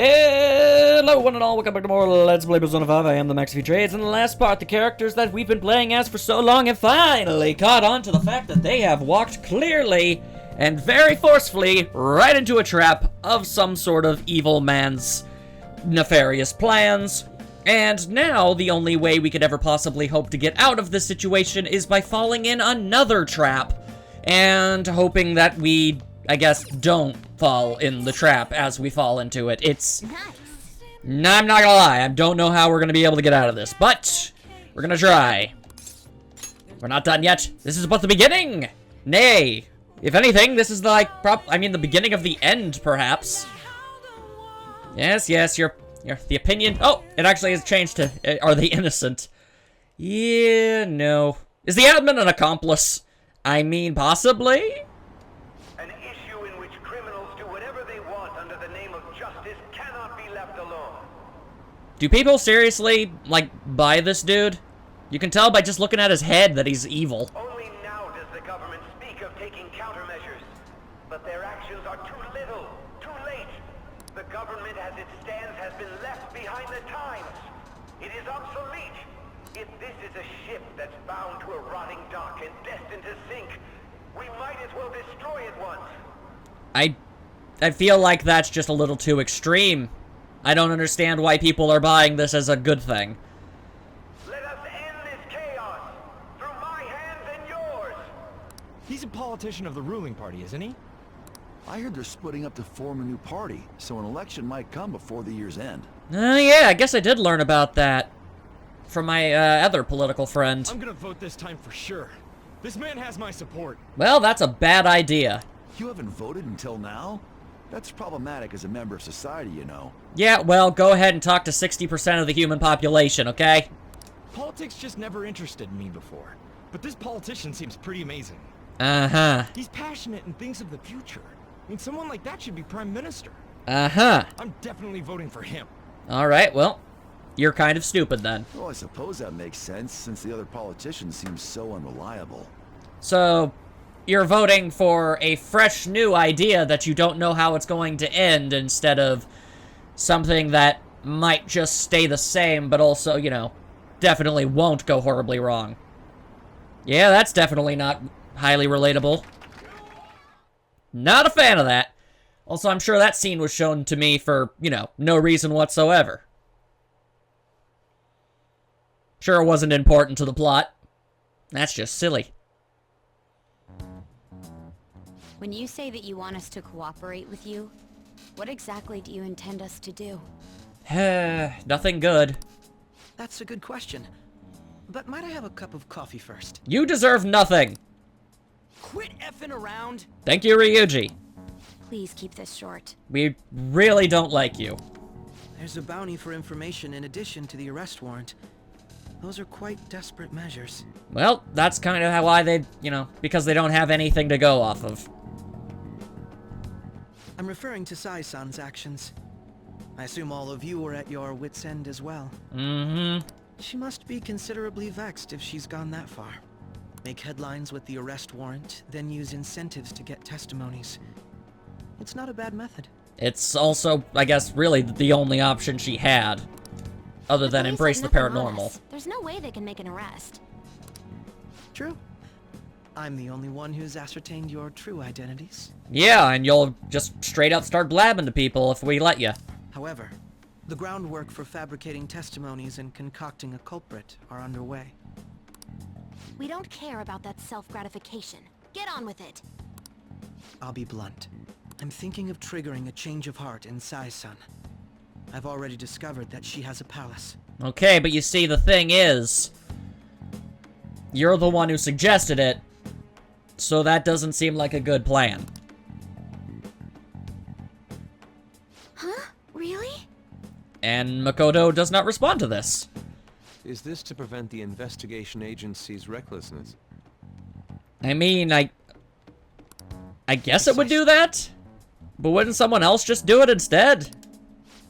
Hello one and all, welcome back to more Let's Play Persona 5. I am the Max Trades. In the last part, the characters that we've been playing as for so long have finally caught on to the fact that they have walked clearly and very forcefully right into a trap of some sort of evil man's nefarious plans. And now, the only way we could ever possibly hope to get out of this situation is by falling in another trap. And hoping that we, I guess, don't fall in the trap as we fall into it. It's... I'm not gonna lie, I don't know how we're gonna be able to get out of this, but we're gonna try. We're not done yet. This is but the beginning! Nay, if anything, this is the, the beginning of the end, perhaps. Yes, the opinion... Oh, it actually has changed to, are they innocent? Yeah, no. Is the admin an accomplice? I mean, possibly? An issue in which criminals do whatever they want under the name of justice cannot be left alone. Do people seriously, like, buy this dude? You can tell by just looking at his head that he's evil. Only now does the government speak of taking countermeasures. But their actions are too little, too late. The government as it stands has been left behind the times. It is obsolete. If this is a ship that's bound to a rotting dock and destined to sink, we might as well destroy it once. I feel like that's just a little too extreme. I don't understand why people are buying this as a good thing. Let us end this chaos through my hands and yours. He's a politician of the ruling party, isn't he? I heard they're splitting up to form a new party, so an election might come before the year's end. Yeah, I guess I did learn about that from my other political friend. I'm gonna vote this time for sure. This man has my support. Well, that's a bad idea. You haven't voted until now? That's problematic as a member of society, you know. Yeah, well, go ahead and talk to 60% of the human population, okay? Politics just never interested me before. But this politician seems pretty amazing. Uh-huh. He's passionate and thinks of the future. I mean, someone like that should be prime minister. Uh-huh. I'm definitely voting for him. Alright, well, you're kind of stupid then. Well, I suppose that makes sense, since the other politician seems so unreliable. So, you're voting for a fresh new idea that you don't know how it's going to end instead of something that might just stay the same, but also, you know, definitely won't go horribly wrong. Yeah, that's definitely not highly relatable. Not a fan of that. Also, I'm sure that scene was shown to me for, you know, no reason whatsoever. Sure, it wasn't important to the plot. That's just silly. When you say that you want us to cooperate with you, what exactly do you intend us to do? Nothing good. That's a good question. But might I have a cup of coffee first? You deserve nothing. Quit effing around! Thank you, Ryuji. Please keep this short. We really don't like you. There's a bounty for information in addition to the arrest warrant. Those are quite desperate measures. Well, that's kind of why they, you know, because they don't have anything to go off of. I'm referring to Sai-san's actions. I assume all of you are at your wit's end as well. Mm-hmm. She must be considerably vexed if she's gone that far. Make headlines with the arrest warrant, then use incentives to get testimonies. It's not a bad method. It's also, I guess, really the only option she had. Other than embrace the paranormal. There's no way they can make an arrest. True. I'm the only one who's ascertained your true identities. Yeah, and you'll just straight up start blabbing to people if we let you. However, the groundwork for fabricating testimonies and concocting a culprit are underway. We don't care about that self-gratification. Get on with it. I'll be blunt. I'm thinking of triggering a change of heart in Sai-san. I've already discovered that she has a palace. Okay, but you see, the thing is, you're the one who suggested it, so that doesn't seem like a good plan. Huh? Really? And Makoto does not respond to this. Is this to prevent the investigation agency's recklessness? I mean, I guess it would do that? But wouldn't someone else just do it instead?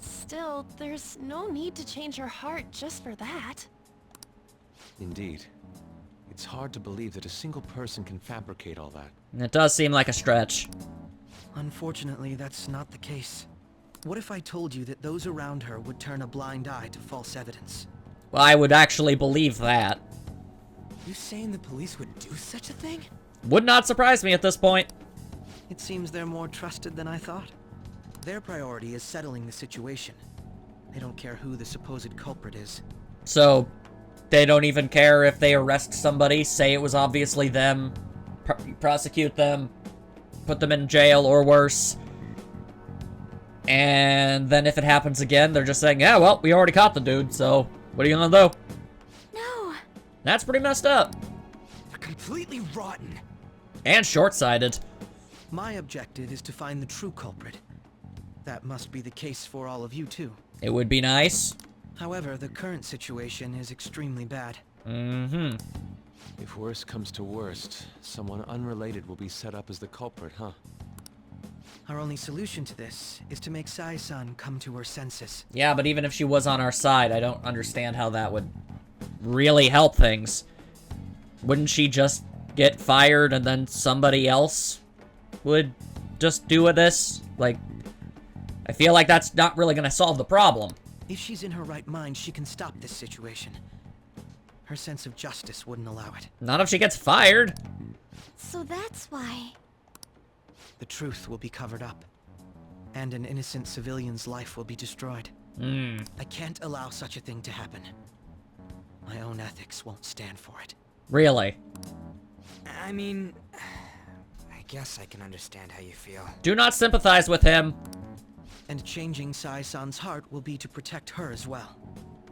Still, there's no need to change her heart just for that. Indeed. It's hard to believe that a single person can fabricate all that. It does seem like a stretch. Unfortunately, that's not the case. What if I told you that those around her would turn a blind eye to false evidence? Well, I would actually believe that. You saying the police would do such a thing? Would not surprise me at this point. It seems they're more trusted than I thought. Their priority is settling the situation. They don't care who the supposed culprit is. So, they don't even care if they arrest somebody, say it was obviously them, prosecute them, put them in jail or worse. And then if it happens again, they're just saying, yeah, well, we already caught the dude, so what are you gonna do? No. That's pretty messed up. They're completely rotten. And short-sighted. My objective is to find the true culprit. That must be the case for all of you, too. It would be nice. However, the current situation is extremely bad. Mm-hmm. If worst comes to worst, someone unrelated will be set up as the culprit, huh? Our only solution to this is to make Sai-san come to her senses. Yeah, but even if she was on our side, I don't understand how that would really help things. Wouldn't she just get fired and then somebody else would just do this? Like, I feel like that's not really gonna solve the problem. If she's in her right mind, she can stop this situation. Her sense of justice wouldn't allow it. Not if she gets fired. So that's why. The truth will be covered up, and an innocent civilian's life will be destroyed. I can't allow such a thing to happen. My own ethics won't stand for it. Really? I mean, I guess I can understand how you feel. Do not sympathize with him. And changing Sai-san's heart will be to protect her as well.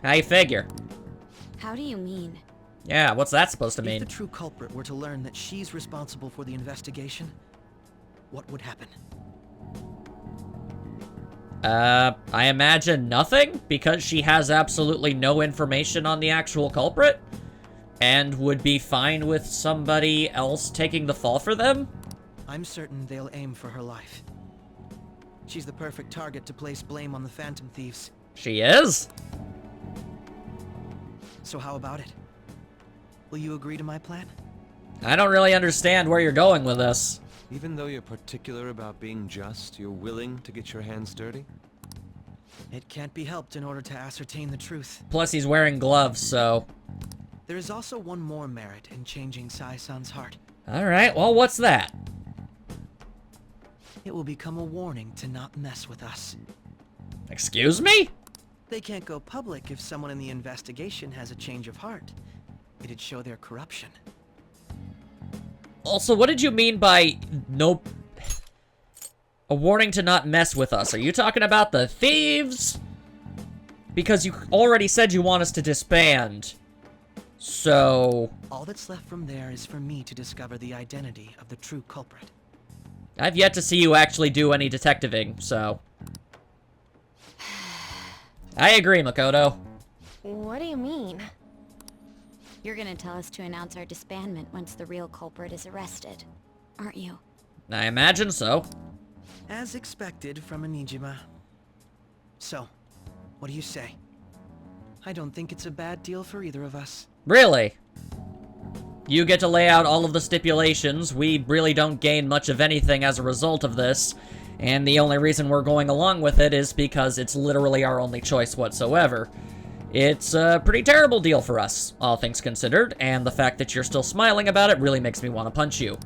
How you figure? How do you mean? Yeah, what's that supposed to If mean? the true culprit were to learn that she's responsible for the investigation, what would happen? I imagine nothing, because she has absolutely no information on the actual culprit, and would be fine with somebody else taking the fall for them? I'm certain they'll aim for her life. She's the perfect target to place blame on the Phantom Thieves. She is? So how about it? Will you agree to my plan? I don't really understand where you're going with this. Even though you're particular about being just, you're willing to get your hands dirty? It can't be helped in order to ascertain the truth. Plus, he's wearing gloves, so... There is also one more merit in changing Sai-san's heart. Alright, well, what's that? It will become a warning to not mess with us. Excuse me? They can't go public if someone in the investigation has a change of heart. It'd show their corruption. Also, what did you mean by no... A warning to not mess with us? Are you talking about the thieves? Because you already said you want us to disband. So... All that's left from there is for me to discover the identity of the true culprit. I've yet to see you actually do any detectiving, so... I agree, Makoto. What do you mean? You're gonna tell us to announce our disbandment once the real culprit is arrested, aren't you? I imagine so. As expected from a Nijima. So, what do you say? I don't think it's a bad deal for either of us. Really? You get to lay out all of the stipulations. We really don't gain much of anything as a result of this. And the only reason we're going along with it is because it's literally our only choice whatsoever. It's a pretty terrible deal for us, all things considered, and the fact that you're still smiling about it really makes me want to punch you.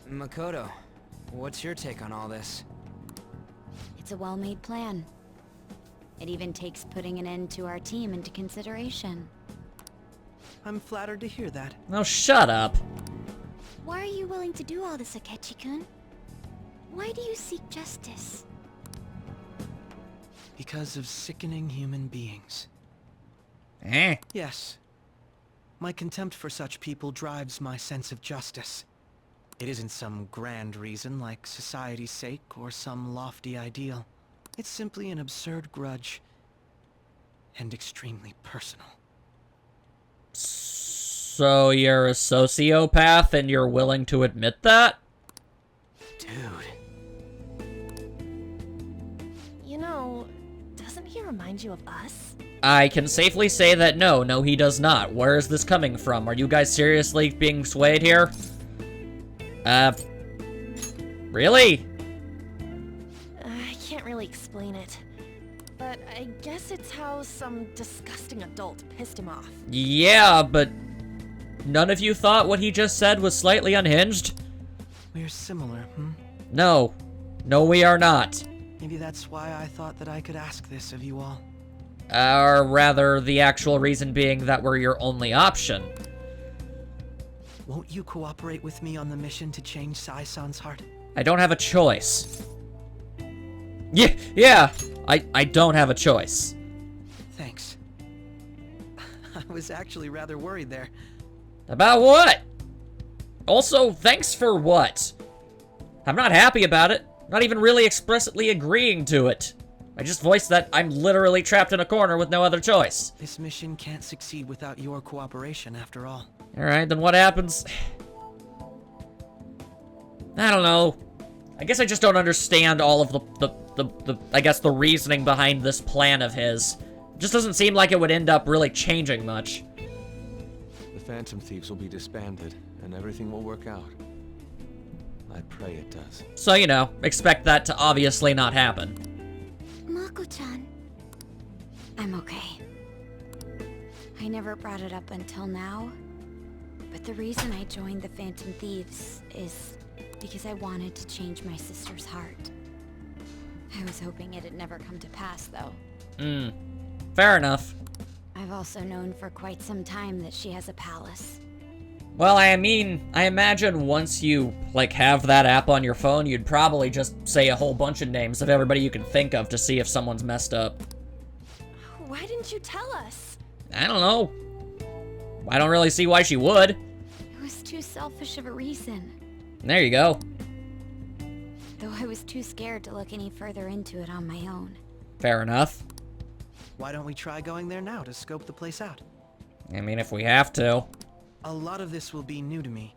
Makoto, what's your take on all this? It's a well-made plan. It even takes putting an end to our team into consideration. I'm flattered to hear that. Oh, shut up. Why are you willing to do all this, Akechi-kun? Why do you seek justice? Because of sickening human beings. Eh? Yes. My contempt for such people drives my sense of justice. It isn't some grand reason like society's sake or some lofty ideal. It's simply an absurd grudge. And extremely personal. So you're a sociopath and you're willing to admit that? Dude. You know, doesn't he remind you of us? I can safely say that no, he does not. Where is this coming from? Are you guys seriously being swayed here? Really? I can't really explain it. But I guess it's how some disgusting adult pissed him off. Yeah, but none of you thought what he just said was slightly unhinged? We're similar, hmm? No. No, we are not. Maybe that's why I thought that I could ask this of you all. Or rather, the actual reason being that we're your only option. Won't you cooperate with me on the mission to change Sai-san's heart? I don't have a choice. Yeah, I don't have a choice. Thanks. I was actually rather worried there. About what? Also, thanks for what? I'm not happy about it. Not even really explicitly agreeing to it. I just voiced that I'm literally trapped in a corner with no other choice. This mission can't succeed without your cooperation, after all. Alright, then what happens? I don't know. I guess I just don't understand all of the reasoning behind this plan of his. It just doesn't seem like it would end up really changing much. The Phantom Thieves will be disbanded, and everything will work out. I pray it does. So, you know, expect that to obviously not happen. Mako-chan. I'm okay. I never brought it up until now, but the reason I joined the Phantom Thieves is because I wanted to change my sister's heart. I was hoping it'd never come to pass, though. Fair enough. I've also known for quite some time that she has a palace. Well, I mean, I imagine once you, like, have that app on your phone, you'd probably just say a whole bunch of names of everybody you can think of to see if someone's messed up. Why didn't you tell us? I don't know. I don't really see why she would. It was too selfish of a reason. There you go. Though I was too scared to look any further into it on my own. Fair enough. Why don't we try going there now to scope the place out? I mean, if we have to. A lot of this will be new to me,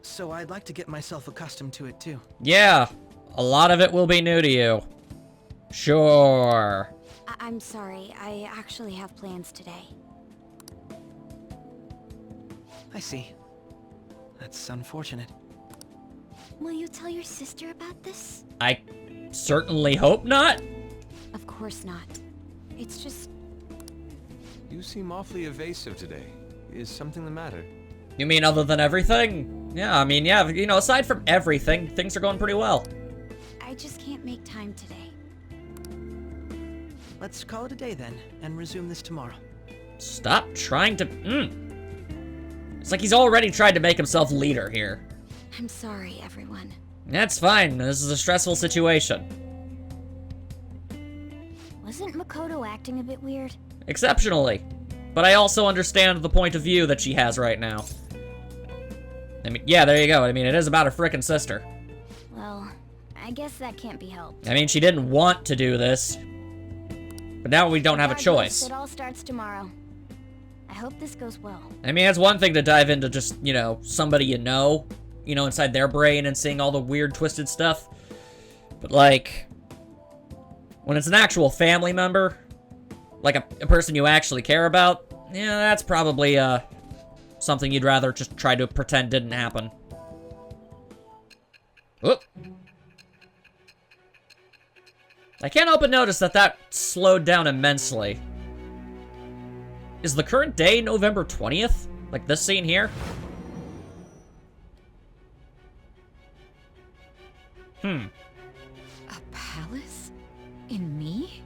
so I'd like to get myself accustomed to it too. Yeah, a lot of it will be new to you. Sure. I'm sorry, I actually have plans today. I see. That's unfortunate. Will you tell your sister about this? I certainly hope not. Of course not. It's just... You seem awfully evasive today. Is something the matter? You mean other than everything? Yeah, I mean, yeah, you know, aside from everything, things are going pretty well. I just can't make time today. Let's call it a day then, and resume this tomorrow. Stop trying to... It's like he's already tried to make himself leader here. I'm sorry, everyone. That's fine. This is a stressful situation. Wasn't Makoto acting a bit weird? Exceptionally. But I also understand the point of view that she has right now. I mean, yeah, there you go. I mean, it is about her frickin' sister. Well, I guess that can't be helped. I mean, she didn't want to do this. But now we don't have a choice. It all starts tomorrow. I hope this goes well. I mean, it's one thing to dive into just, you know, somebody you know, inside their brain and seeing all the weird, twisted stuff. But, like, when it's an actual family member, like a person you actually care about, yeah, that's probably, something you'd rather just try to pretend didn't happen. Whoop. I can't help but notice that slowed down immensely. Is the current day November 20th? Like this scene here? A palace? In me?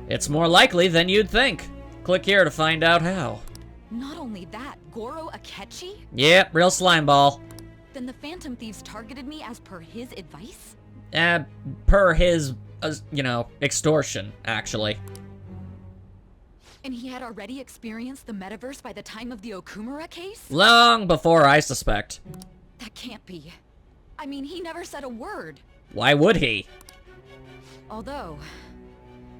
It's more likely than you'd think. Click here to find out how. Not only that, Goro Akechi? Yep, real slime ball. Then the Phantom Thieves targeted me as per his advice? Per his, extortion, actually. And he had already experienced the metaverse by the time of the Okumura case? Long before I suspect. That can't be. I mean, he never said a word. Why would he? Although,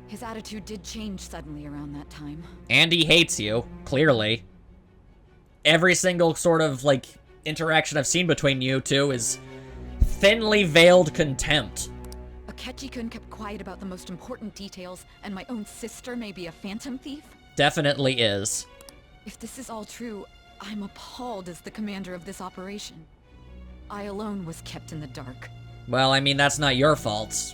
his attitude did change suddenly around that time. And he hates you, clearly. Every single sort of, like, interaction I've seen between you two is thinly veiled contempt. Akechi-kun kept quiet about the most important details, and my own sister may be a phantom thief? Definitely is. If this is all true, I'm appalled as the commander of this operation. I alone was kept in the dark. Well, I mean, that's not your fault.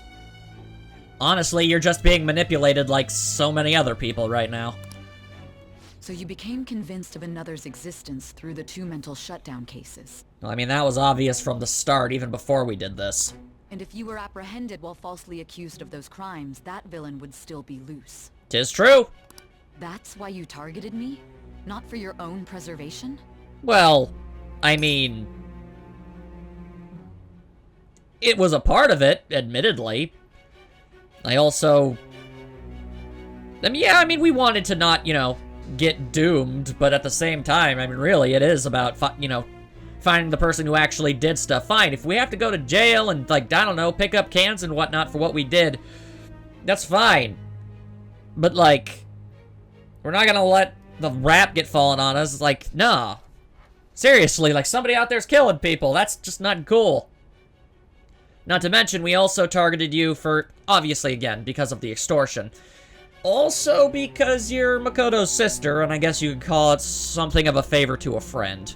honestly, you're just being manipulated like so many other people right now. So you became convinced of another's existence through the 2 mental shutdown cases. Well, I mean, that was obvious from the start, even before we did this. And if you were apprehended while falsely accused of those crimes, that villain would still be loose. 'Tis true. That's why you targeted me? Not for your own preservation? Well, I mean... it was a part of it, admittedly. I also... I mean, yeah, I mean, we wanted to not, you know, get doomed, but at the same time, I mean, really, it is about, you know, finding the person who actually did stuff. Fine, if we have to go to jail and, like, I don't know, pick up cans and whatnot for what we did, that's fine. But, like, we're not gonna let the rap get fallen on us. Like, nah. Seriously, like, somebody out there's killing people. That's just not cool. Not to mention, we also targeted you for, obviously, again, because of the extortion. Also because you're Makoto's sister, and I guess you could call it something of a favor to a friend.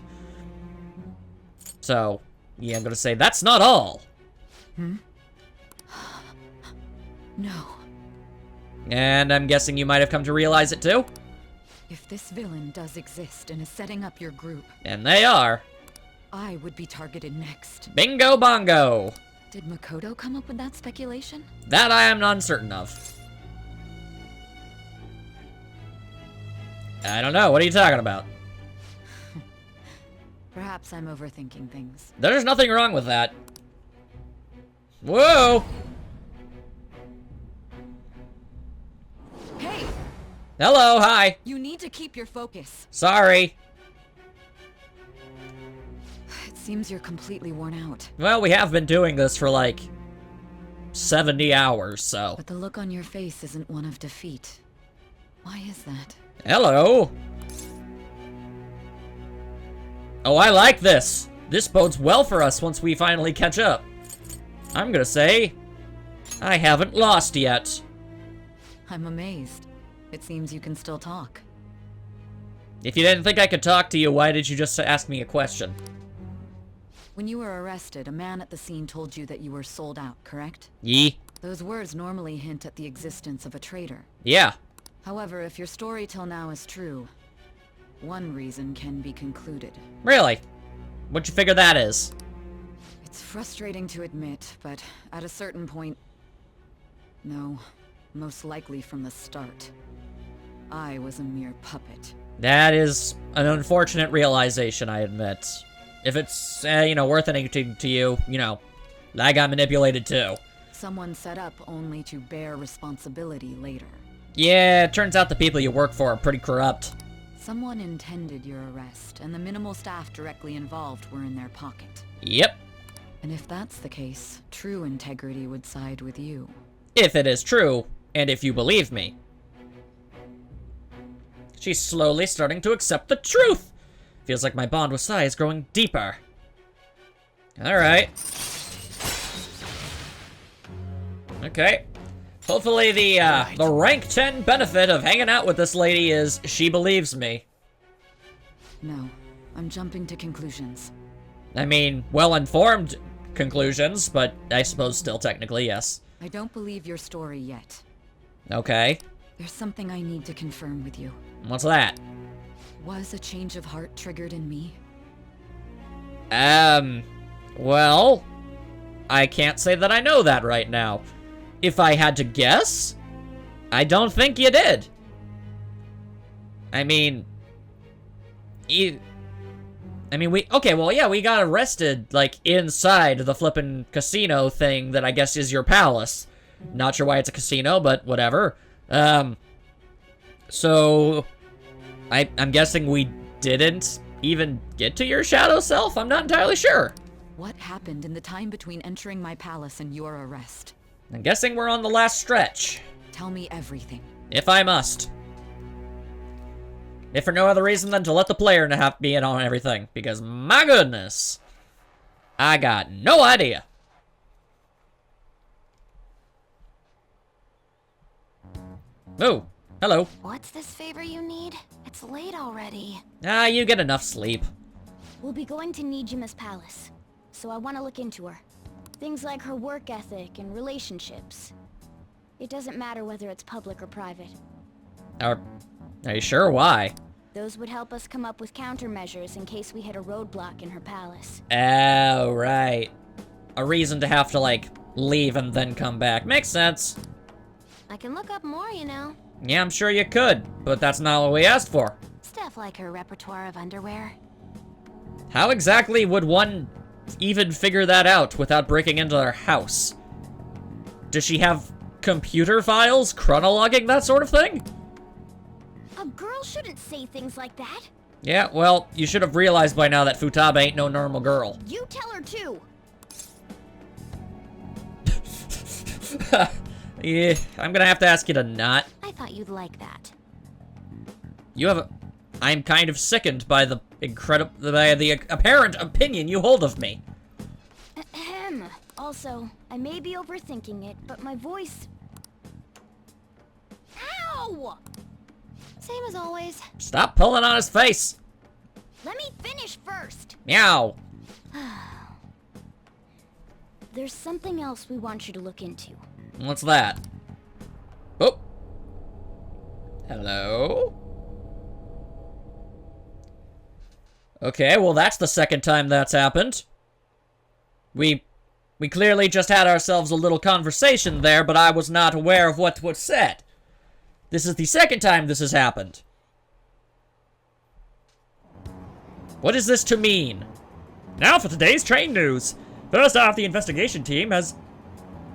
So, yeah, I'm gonna say that's not all. Hmm? No. And I'm guessing you might have come to realize it too? If this villain does exist and is setting up your group... And they are. I would be targeted next. Bingo bongo! Did Makoto come up with that speculation? That I am uncertain of. I don't know, what are you talking about? Perhaps I'm overthinking things. There's nothing wrong with that. Whoa! Hey! Hello, hi. You need to keep your focus. Sorry. It seems you're completely worn out. Well, we have been doing this for like 70 hours, so. But the look on your face isn't one of defeat. Why is that? Hello. Oh, I like this. This bodes well for us once we finally catch up. I'm gonna say, I haven't lost yet. I'm amazed. It seems you can still talk. If you didn't think I could talk to you, why did you just ask me a question? When you were arrested, a man at the scene told you that you were sold out, correct? Yee. Those words normally hint at the existence of a traitor. Yeah. However, if your story till now is true, one reason can be concluded. Really? What'd you figure that is? It's frustrating to admit, but at a certain point... No, most likely from the start. I was a mere puppet. That is an unfortunate realization, I admit. If it's, you know, worth anything to you, you know, I got manipulated too. Someone set up only to bear responsibility later. Yeah, it turns out the people you work for are pretty corrupt. Someone intended your arrest, and the minimal staff directly involved were in their pocket. Yep. And if that's the case, true integrity would side with you. If it is true, and if you believe me. She's slowly starting to accept the truth. Feels like my bond with Sai is growing deeper. Alright. Okay. Hopefully the rank 10 benefit of hanging out with this lady is she believes me. No, I'm jumping to conclusions. I mean, well-informed conclusions, but I suppose still technically, yes. I don't believe your story yet. Okay. There's something I need to confirm with you. What's that? Was a change of heart triggered in me? Well, I can't say that I know that right now. If I had to guess, I don't think you did. I mean, okay, well, yeah, we got arrested, like, inside the flippin' casino thing that I guess is your palace. Not sure why it's a casino, but whatever. So, I'm guessing we didn't even get to your shadow self? I'm not entirely sure. What happened in the time between entering my palace and your arrest? I'm guessing we're on the last stretch. Tell me everything. If I must. If for no other reason than to let the player be in on everything. Because, my goodness, I got no idea. Oh, hello. What's this favor you need? It's late already. Ah, you get enough sleep. We'll be going to Nijima's palace, so I want to look into her. Things like her work ethic and relationships. It doesn't matter whether it's public or private. Are you sure? Why? Those would help us come up with countermeasures in case we hit a roadblock in her palace. Oh, right. A reason to have to, like, leave and then come back. Makes sense. I can look up more, you know. Yeah, I'm sure you could, but that's not what we asked for. Stuff like her repertoire of underwear. How exactly would one even figure that out without breaking into their house? Does she have computer files chronologing that sort of thing? A girl shouldn't say things like that. Yeah, well, you should have realized by now that Futaba ain't no normal girl. You tell her too. Yeah, I'm gonna have to ask you to not. I thought you'd like that. You have a... I'm kind of sickened by the by the apparent opinion you hold of me. Ahem. Also, I may be overthinking it, but my voice... Ow! Same as always. Stop pulling on his face. Let me finish first. Meow. There's something else we want you to look into. What's that? Oh. Hello? Okay, well that's the second time that's happened. We clearly just had ourselves a little conversation there, but I was not aware of what was said. This is the second time this has happened. What is this to mean? Now for today's train news. First off, the investigation team has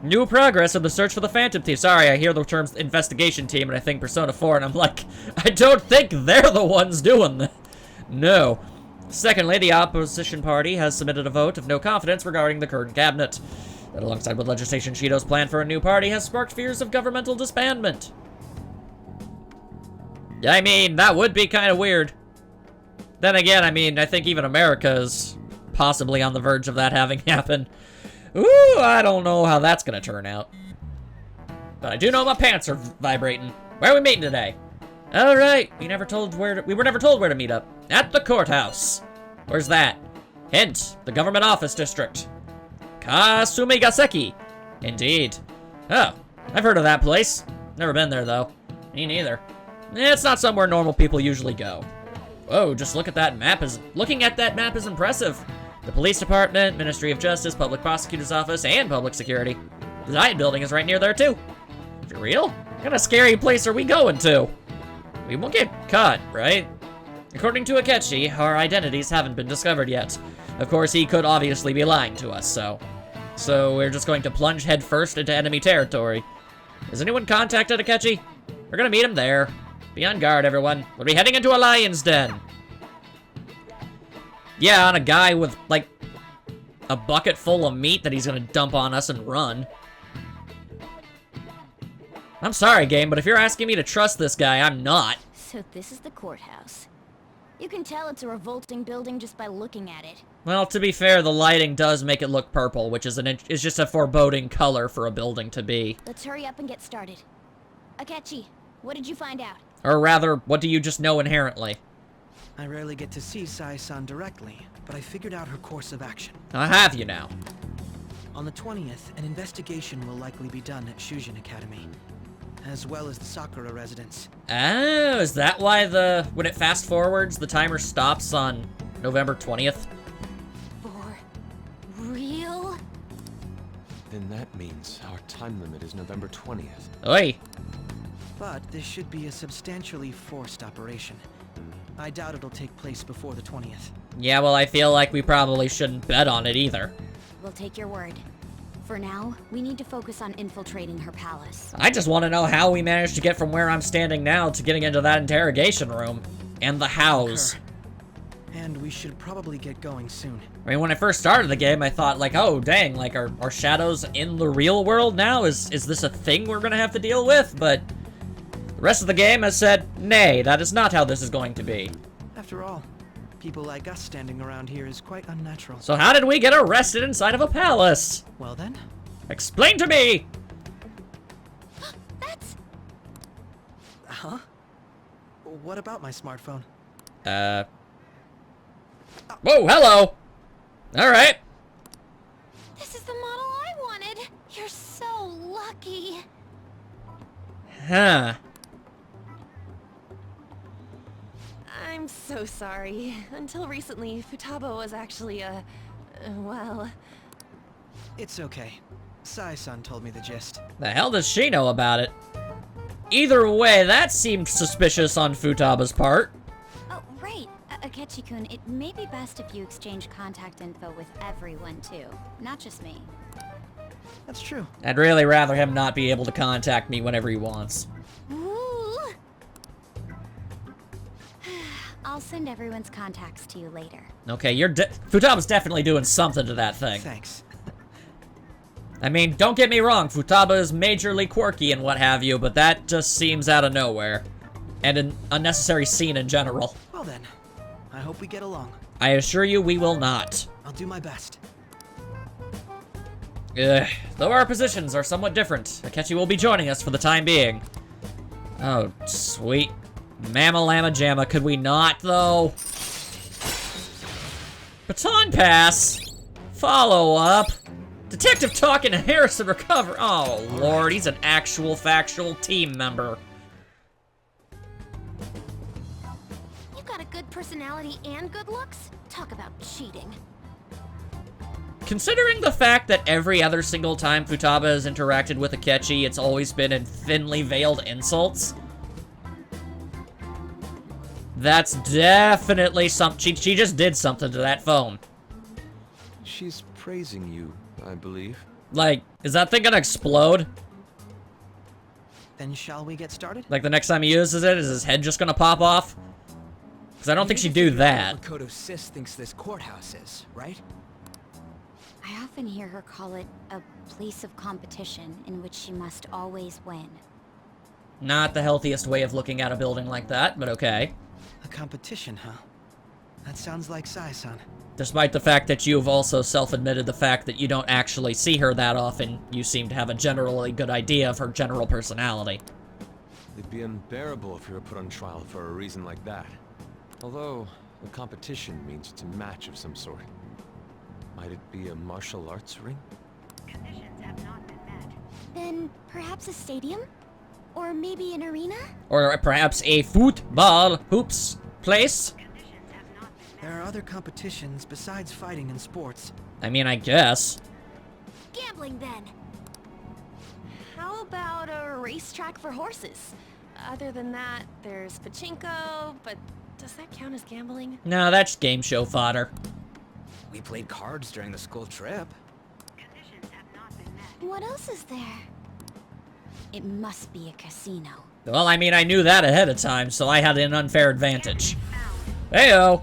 new progress in the search for the Phantom Thief. Sorry, I hear the terms investigation team and I think Persona 4 and I'm like, I don't think they're the ones doing that. No. Secondly, the opposition party has submitted a vote of no confidence regarding the current cabinet. That, alongside with legislation Shido's plan for a new party, has sparked fears of governmental disbandment. I mean, that would be kind of weird. Then again, I mean, I think even America is possibly on the verge of that having happen. Ooh, I don't know how that's gonna turn out. But I do know my pants are vibrating. Where are we meeting today? All right, we were never told where to meet up. At the courthouse. Where's that? Hint, the government office district. Kasumigaseki. Indeed. Oh, I've heard of that place. Never been there, though. Me neither. It's not somewhere normal people usually go. Whoa, just look at that map. Looking at that map is impressive. The police department, Ministry of Justice, public prosecutor's office, and public security. The Diet building is right near there, too. For real? What kind of scary place are we going to? We won't get caught, right? According to Akechi, our identities haven't been discovered yet. Of course, he could obviously be lying to us, so we're just going to plunge headfirst into enemy territory. Has anyone contacted Akechi? We're gonna meet him there. Be on guard, everyone. We'll be heading into a lion's den. Yeah, on a guy with, like, a bucket full of meat that he's gonna dump on us and run. I'm sorry, game, but if you're asking me to trust this guy, I'm not. So this is the courthouse. You can tell it's a revolting building just by looking at it. Well, to be fair, the lighting does make it look purple, which is is just a foreboding color for a building to be. Let's hurry up and get started. Akechi, what did you find out? Or rather, what do you just know inherently? I rarely get to see Sai-san directly, but I figured out her course of action. I have you now. On the 20th, an investigation will likely be done at Shujin Academy, as well as the Sakura residence. Oh, is that why when it fast forwards, the timer stops on November 20th? For real? Then that means our time limit is November 20th. Oi! But this should be a substantially forced operation. I doubt it'll take place before the 20th. Yeah, well, I feel like we probably shouldn't bet on it either. We'll take your word. For now, we need to focus on infiltrating her palace. I just want to know how we managed to get from where I'm standing now to getting into that interrogation room. And the hows. And we should probably get going soon. I mean, when I first started the game, I thought, like, oh, dang, like, are shadows in the real world now? Is this a thing we're gonna have to deal with? But the rest of the game has said, nay, that is not how this is going to be. After all, people like us standing around here is quite unnatural. So how did we get arrested inside of a palace? Well then. Explain to me! That's... Huh? What about my smartphone? Whoa, hello! Alright. This is the model I wanted! You're so lucky. Huh. I'm so sorry. Until recently, Futaba was actually well... It's okay. Sai-san told me the gist. The hell does she know about it? Either way, that seemed suspicious on Futaba's part. Oh, right. Akechi-kun, it may be best if you exchange contact info with everyone, too. Not just me. That's true. I'd really rather him not be able to contact me whenever he wants. Ooh. I'll send everyone's contacts to you later. Okay, Futaba's definitely doing something to that thing. Thanks. I mean, don't get me wrong, Futaba is majorly quirky and what have you, but that just seems out of nowhere. And an unnecessary scene in general. Well then, I hope we get along. I assure you we will not. I'll do my best. Though our positions are somewhat different, Akechi will be joining us for the time being. Oh, sweet. Mama Lama Jamma, could we not, though? Baton pass. Follow up. Detective talking to Harrison recover. Oh, Lord, he's an actual factual team member. You got a good personality and good looks? Talk about cheating. Considering the fact that every other single time Futaba has interacted with Akechi, it's always been in thinly veiled insults. That's definitely something. She just did something to that phone. She's praising you, I believe. Like, is that thing gonna explode? Then shall we get started? Like the next time he uses it, is his head just gonna pop off? Because I don't think she'd do that. Makoto Sis thinks this courthouse is, right? I often hear her call it a place of competition in which she must always win. Not the healthiest way of looking at a building like that, but okay. A competition, huh? That sounds like Sai-san. Despite the fact that you've also self-admitted the fact that you don't actually see her that often, you seem to have a generally good idea of her general personality. It'd be unbearable if you were put on trial for a reason like that. Although, the competition means it's a match of some sort. Might it be a martial arts ring? Conditions have not been met. Then perhaps a stadium? Or maybe an arena? Or perhaps a football hoops place? There are other competitions besides fighting and sports. I mean, I guess. Gambling, then. How about a racetrack for horses? Other than that, there's pachinko, but does that count as gambling? No, that's game show fodder. We played cards during the school trip. Conditions have not been met. What else is there? It must be a casino. Well, I mean, I knew that ahead of time, so I had an unfair advantage. Heyo!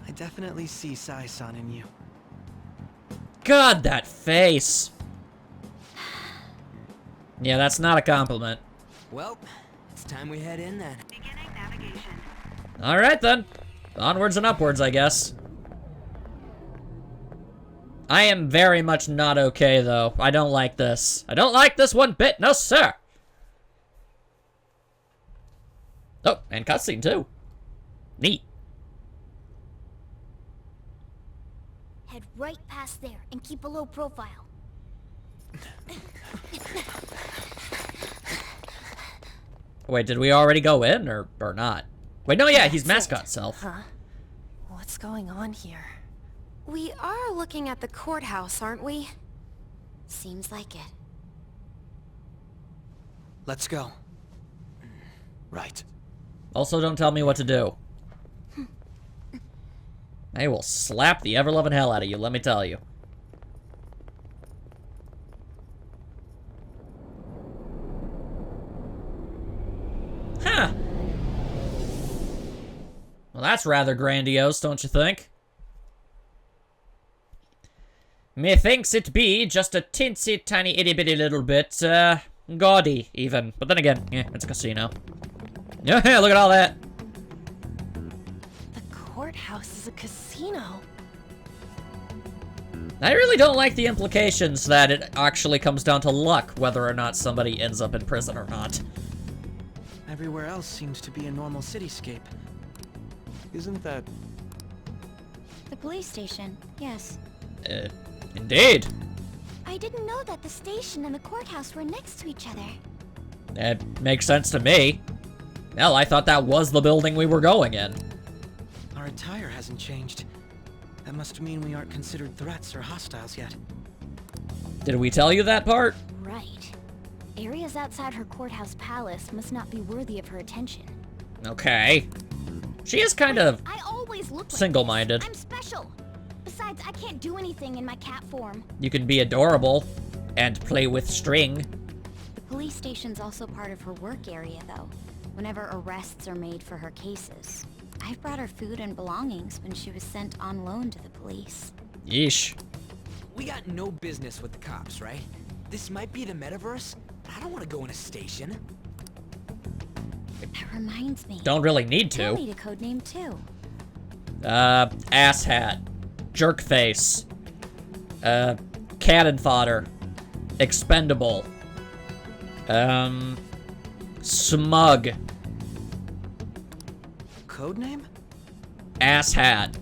I definitely see Sai-san in you. God, that face! Yeah, that's not a compliment. Well, it's time we head in then. Beginning navigation. Alright then. Onwards and upwards, I guess. I am very much not okay, though. I don't like this. I don't like this one bit, no sir! Oh, and cutscene too. Neat. Head right past there and keep a low profile. Wait, did we already go in, or not? Wait, no, yeah, he's mascot self. Huh? What's going on here? We are looking at the courthouse, aren't we? Seems like it. Let's go. Right. Also, don't tell me what to do. I will slap the ever-loving hell out of you, let me tell you. Huh. Well, that's rather grandiose, don't you think? Methinks it be just a tinsy tiny itty bitty little bit, gaudy, even. But then again, yeah, it's a casino. Yeah, look at all that. The courthouse is a casino. I really don't like the implications that it actually comes down to luck whether or not somebody ends up in prison or not. Everywhere else seems to be a normal cityscape. Isn't that... The police station, yes. Indeed. I didn't know that the station and the courthouse were next to each other. It makes sense to me. Hell, I thought that was the building we were going in. Our attire hasn't changed. That must mean we aren't considered threats or hostiles yet. Did we tell you that part? Right. Areas outside her courthouse palace must not be worthy of her attention. Okay. She is kind of I always look like single-minded. this. I'm special. Besides, I can't do anything in my cat form. You can be adorable and play with string. The police station's also part of her work area, though. Whenever arrests are made for her cases. I've brought her food and belongings when she was sent on loan to the police. Yeesh. We got no business with the cops, right? This might be the metaverse. I don't want to go in a station. That reminds me. Don't really need to. I'll need a code name too. Asshat. Jerkface. Cannon fodder. Expendable. Smug. Codename? Asshat.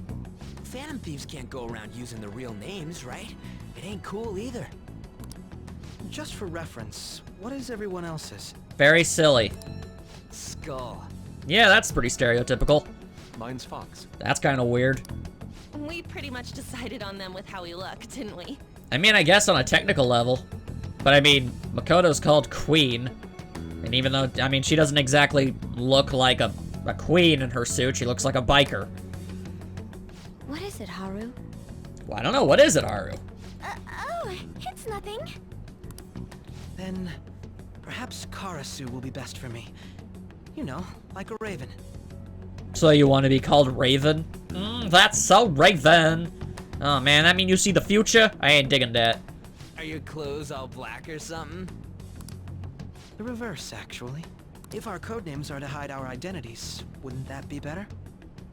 Phantom thieves can't go around using the real names, right? It ain't cool either. Just for reference, what is everyone else's? Very silly. Skull. Yeah, that's pretty stereotypical. Mine's Fox. That's kind of weird. We pretty much decided on them with how we look, didn't we? I mean, I guess on a technical level. But I mean, Makoto's called Queen. And even though, I mean, she doesn't exactly look like a queen in her suit. She looks like a biker. What is it, Haru? Well, I don't know. What is it, Haru? Oh, it's nothing. Then, perhaps Karasu will be best for me. You know, like a raven. So you want to be called Raven? That's so Raven. Oh man, that mean you see the future? I ain't digging that. Are your clothes all black or something? The reverse, actually. If our codenames are to hide our identities, wouldn't that be better?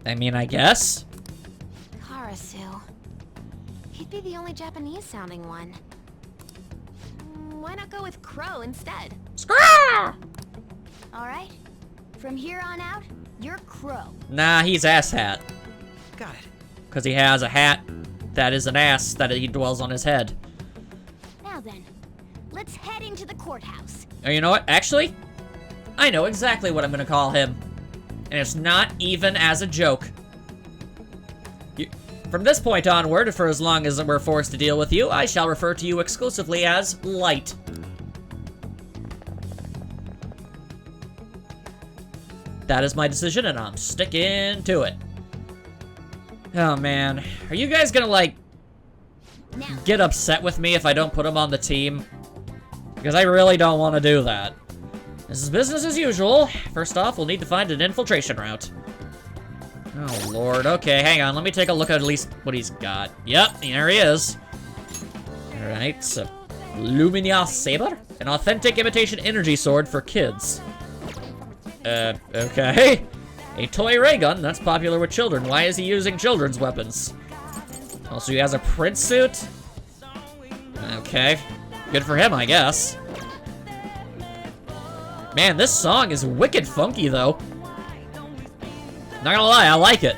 I mean, I guess. Karasu. He'd be the only Japanese-sounding one. Why not go with Crow instead? Scraw! All right. From here on out, you're Crow. Nah, he's Asshat. Got it. Because he has a hat that is an ass that he dwells on his head. Now then, let's head into the courthouse. Oh, you know what? Actually, I know exactly what I'm gonna call him. And it's not even as a joke. From this point onward, for as long as we're forced to deal with you, I shall refer to you exclusively as Light. That is my decision, and I'm sticking to it. Oh, man. Are you guys gonna, like, get upset with me if I don't put him on the team? Because I really don't want to do that. This is business as usual. First off, we'll need to find an infiltration route. Oh, Lord. Okay, hang on. Let me take a look at least what he's got. Yep, there he is. Alright, so Luminia Saber? An authentic imitation energy sword for kids. Okay. A toy ray gun, that's popular with children. Why is he using children's weapons? Also, he has a prince suit? Okay. Good for him, I guess. Man, this song is wicked funky, though. Not gonna lie, I like it.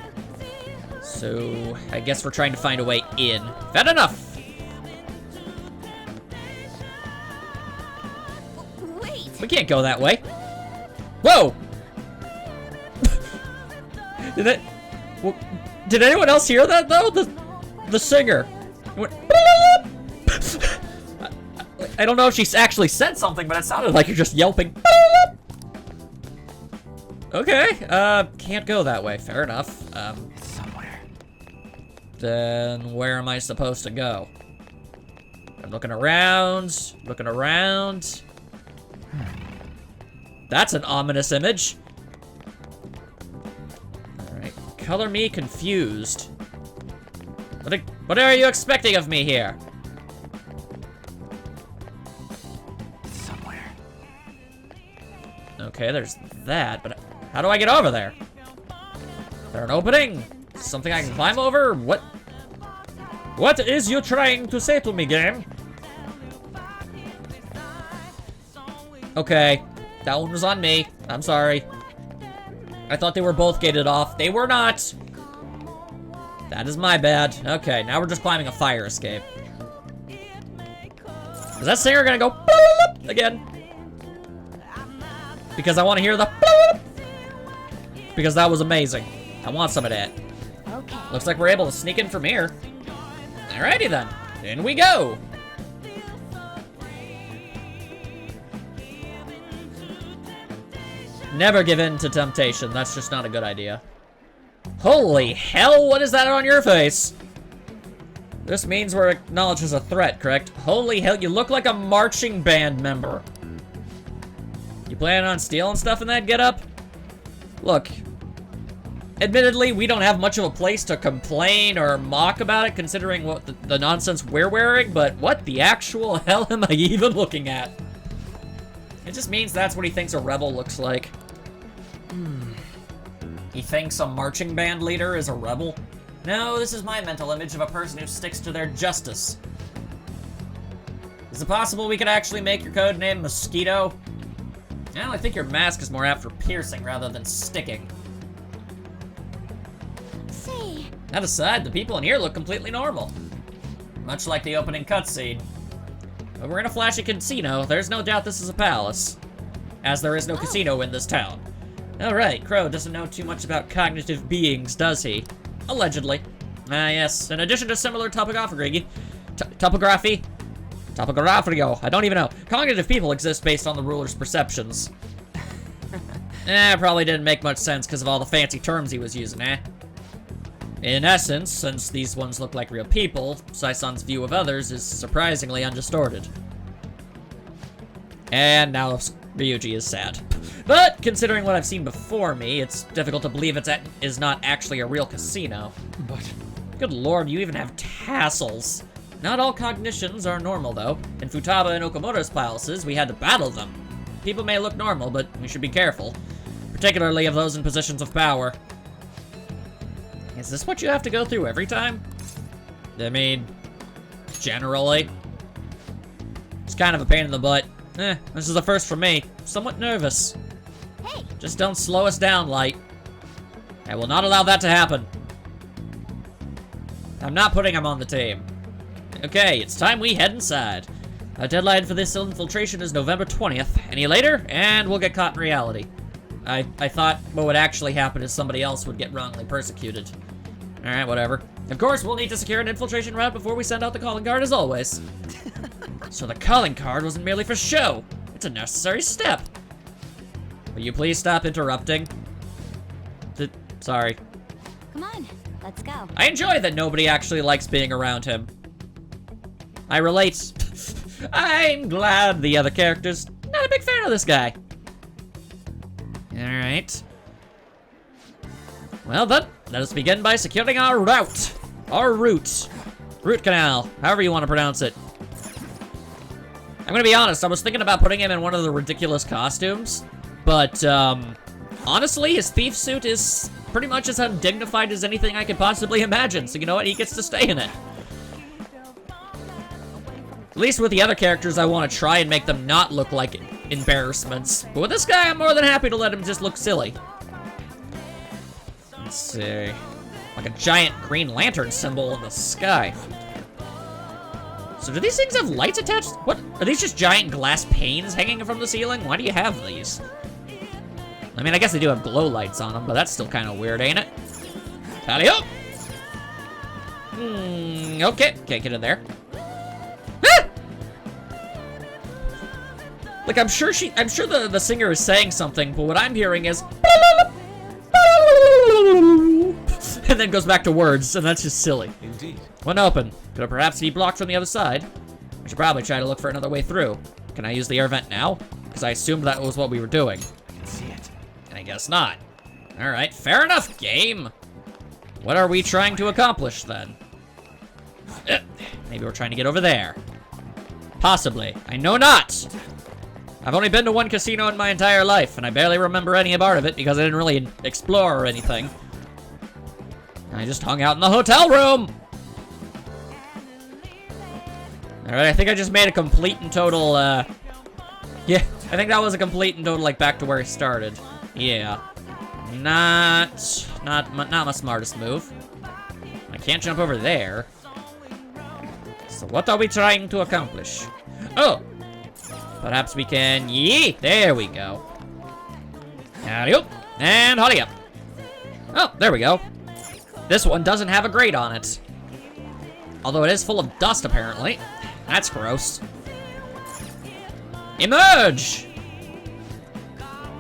So, I guess we're trying to find a way in. Fair enough. Wait! We can't go that way. Whoa! Did anyone else hear that, though? The singer. It went, I don't know if she actually said something, but it sounded like you're just yelping. Okay, can't go that way. Fair enough. It's somewhere. Then where am I supposed to go? I'm looking around, looking around. That's an ominous image. Alright, color me confused. What are you expecting of me here? Somewhere. Okay, there's that, but how do I get over there? Is there an opening? Something I can climb over? What? What is you trying to say to me, game? Okay, that one was on me. I'm sorry. I thought they were both gated off. They were not. That is my bad. Okay, now we're just climbing a fire escape. Is that singer gonna go again? Because I want to hear the bloop. Because that was amazing. I want some of that. Okay. Looks like we're able to sneak in from here. Alrighty then. In we go. Never give in to temptation. That's just not a good idea. Holy hell, what is that on your face? This means we're acknowledged as a threat, correct? Holy hell, you look like a marching band member. You planning on stealing stuff in that getup? Look, admittedly, we don't have much of a place to complain or mock about it, considering what the nonsense we're wearing, but what the actual hell am I even looking at? It just means that's what he thinks a rebel looks like. He thinks a marching band leader is a rebel? No, this is my mental image of a person who sticks to their justice. Is it possible we could actually make your code name Mosquito? Well, I think your mask is more apt for piercing rather than sticking. Say. That aside, the people in here look completely normal. Much like the opening cutscene. But we're in a flashy casino. There's no doubt this is a palace. As there is no casino in this town. Alright, Crow doesn't know too much about cognitive beings, does he? Allegedly. Ah, yes. In addition to similar topography, I don't even know. Cognitive people exist based on the ruler's perceptions. Probably didn't make much sense because of all the fancy terms he was using, eh? In essence, since these ones look like real people, Saison's view of others is surprisingly undistorted. And now Ryuji is sad. But, considering what I've seen before me, it's difficult to believe is not actually a real casino. But... Good lord, you even have tassels. Not all cognitions are normal, though. In Futaba and Okamoto's palaces, we had to battle them. People may look normal, but we should be careful. Particularly of those in positions of power. Is this what you have to go through every time? I mean, generally. It's kind of a pain in the butt. This is the first for me. Somewhat nervous. Hey. Just don't slow us down, Light. I will not allow that to happen. I'm not putting him on the team. Okay, it's time we head inside. Our deadline for this infiltration is November 20th. Any later, and we'll get caught in reality. I thought what would actually happen is somebody else would get wrongly persecuted. Alright, whatever. Of course, we'll need to secure an infiltration route before we send out the calling card, as always. So the calling card wasn't merely for show. It's a necessary step. Will you please stop interrupting? Sorry. Come on, let's go. I enjoy that nobody actually likes being around him. I relate. I'm glad the other character's not a big fan of this guy. Alright. Well then, let us begin by securing our route. Our route. Root canal, however you want to pronounce it. I'm gonna be honest, I was thinking about putting him in one of the ridiculous costumes, but, honestly, his thief suit is pretty much as undignified as anything I could possibly imagine, so you know what, he gets to stay in it. At least with the other characters, I want to try and make them not look like embarrassments. But with this guy, I'm more than happy to let him just look silly. Let's see. Like a giant Green Lantern symbol in the sky. So do these things have lights attached? What? Are these just giant glass panes hanging from the ceiling? Why do you have these? I mean, I guess they do have glow lights on them, but that's still kind of weird, ain't it? Tally-ho! Okay. Can't get in there. Ah! Like, I'm sure the singer is saying something, but what I'm hearing is... and then goes back to words, and that's just silly. Indeed. One open. Could it perhaps be blocked from the other side? I should probably try to look for another way through. Can I use the air vent now? Because I assumed that was what we were doing. I can see it. I guess not. Alright, fair enough, game. What are we trying to accomplish, then? Maybe we're trying to get over there. Possibly. I know not! I've only been to one casino in my entire life, and I barely remember any part of it because I didn't really explore or anything. I just hung out in the hotel room! Alright, I think I just made a complete and total, yeah, I think that was a complete and total, like, back to where I started. Yeah. Not my smartest move. I can't jump over there. So what are we trying to accomplish? Oh! Perhaps we can... Yee! There we go. Howdy up. And howdy up. Oh, there we go. This one doesn't have a grate on it. Although it is full of dust, apparently. That's gross. Emerge!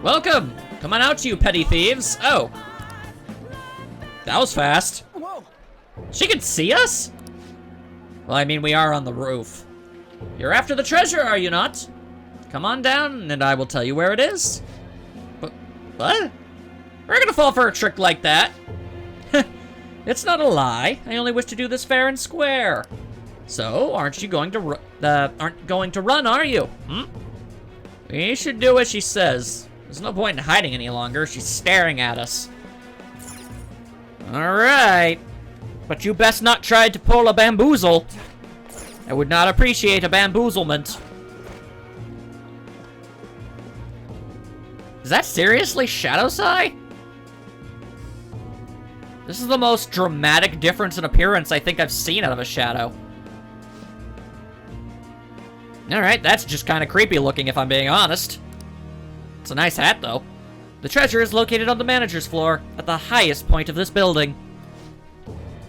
Welcome! Come on out, you petty thieves. Oh. That was fast. Whoa! She can see us? Well, I mean, we are on the roof. You're after the treasure, are you not? Come on down, and I will tell you where it is. What? We're gonna fall for a trick like that. It's not a lie. I only wish to do this fair and square. So, aren't going to run, are you? We should do as she says. There's no point in hiding any longer. She's staring at us. All right. But you best not try to pull a bamboozle. I would not appreciate a bamboozlement. Is that seriously Shadowsai? This is the most dramatic difference in appearance I think I've seen out of a shadow. Alright, that's just kind of creepy looking if I'm being honest. It's a nice hat though. The treasure is located on the manager's floor, at the highest point of this building.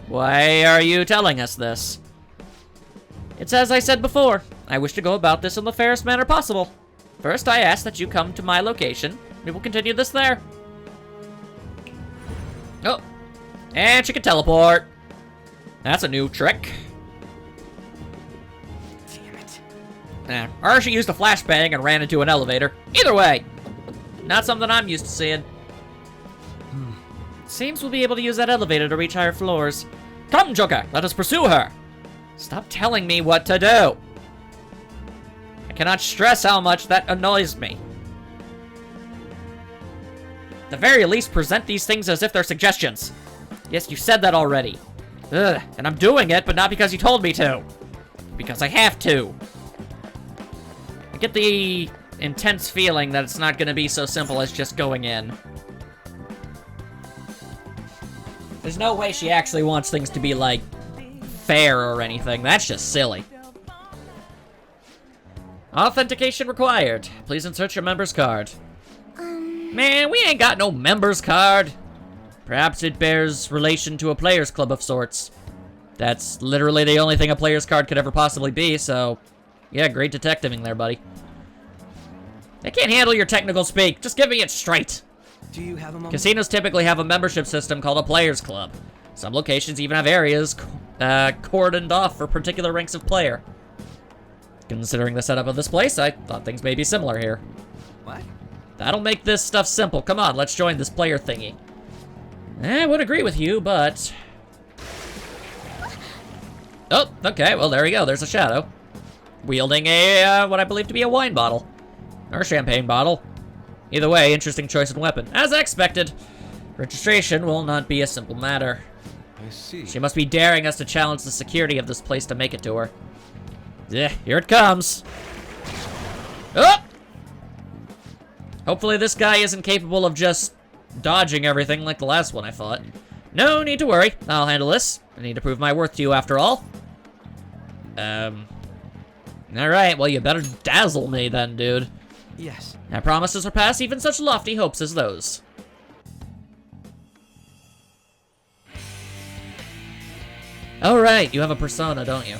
Why are you telling us this? It's as I said before. I wish to go about this in the fairest manner possible. First, I ask that you come to my location. We will continue this there. Oh. And she can teleport. That's a new trick. Damn it. Or she used a flashbang and ran into an elevator. Either way. Not something I'm used to seeing. Seems we'll be able to use that elevator to reach higher floors. Come, Joker, let us pursue her. Stop telling me what to do. I cannot stress how much that annoys me. At the very least, present these things as if they're suggestions. Yes, you said that already. Ugh, and I'm doing it, but not because you told me to. Because I have to. I get the intense feeling that it's not gonna be so simple as just going in. There's no way she actually wants things to be, like, fair or anything. That's just silly. Authentication required. Please insert your member's card. Man, we ain't got no member's card. Perhaps it bears relation to a player's club of sorts. That's literally the only thing a player's card could ever possibly be, so... Yeah, great detectiving there, buddy. I can't handle your technical speak. Just give me it straight. Do you have a moment? Casinos typically have a membership system called a player's club. Some locations even have areas cordoned off for particular ranks of player. Considering the setup of this place, I thought things may be similar here. What? That'll make this stuff simple. Come on, let's join this player thingy. I would agree with you, but... Oh, okay, well there we go, there's a shadow. Wielding a, what I believe to be a wine bottle. Or a champagne bottle. Either way, interesting choice in weapon. As I expected, registration will not be a simple matter. I see. She must be daring us to challenge the security of this place to make it to her. Yeah, here it comes. Oh! Hopefully this guy isn't capable of just dodging everything like the last one I fought. No need to worry. I'll handle this. I need to prove my worth to you after all. Alright, well you better dazzle me then, dude. Yes. I promise to surpass even such lofty hopes as those. Alright, you have a persona, don't you?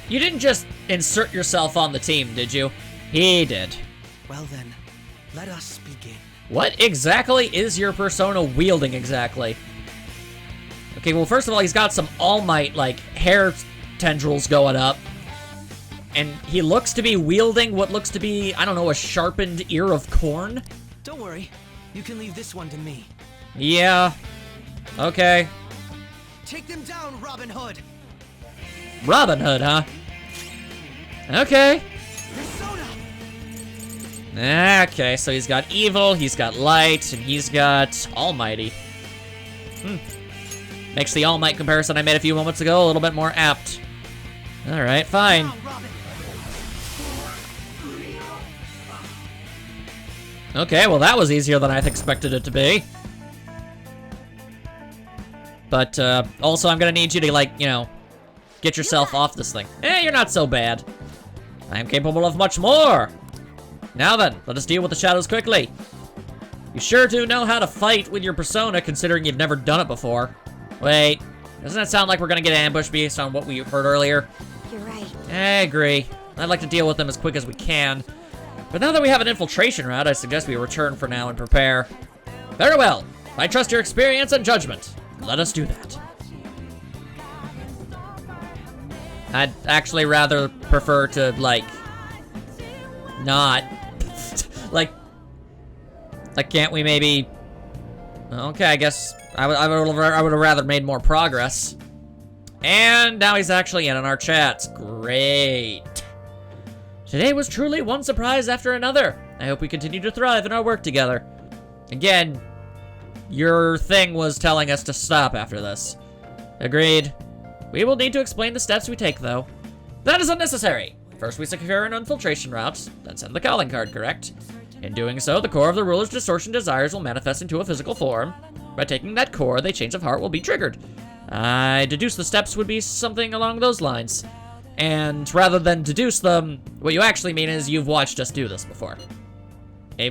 You didn't just insert yourself on the team, did you? He did. Well then, let us begin. What exactly is your persona wielding exactly? Okay, well, first of all, he's got some All Might, like, hair tendrils going up. And he looks to be wielding what looks to be, I don't know, a sharpened ear of corn? Don't worry. You can leave this one to me. Yeah. Okay. Take them down, Robin Hood! Robin Hood, huh? Okay. Persona! Okay, so he's got evil, he's got light, and he's got almighty. Makes the All Might comparison I made a few moments ago a little bit more apt. Alright, fine. Okay, well that was easier than I expected it to be. But, also I'm gonna need you to, like, you know, get yourself off this thing. You're not so bad. I am capable of much more. Now then, let us deal with the shadows quickly. You sure do know how to fight with your persona, considering you've never done it before. Wait, doesn't that sound like we're gonna get ambushed based on what we heard earlier? You're right. I agree. I'd like to deal with them as quick as we can. But now that we have an infiltration route, I suggest we return for now and prepare. Very well. I trust your experience and judgment. Let us do that. I'd actually rather prefer to, like, not. like, can't we maybe... Okay, I guess I would have rather made more progress. And now he's actually in on our chats. Great. Today was truly one surprise after another. I hope we continue to thrive in our work together. Again, your thing was telling us to stop after this. Agreed. We will need to explain the steps we take, though. That is unnecessary. First, we secure an infiltration route, then send the calling card, correct? In doing so, the core of the ruler's distortion desires will manifest into a physical form. By taking that core, the change of heart will be triggered. I deduce the steps would be something along those lines. And rather than deduce them, what you actually mean is you've watched us do this before. A+.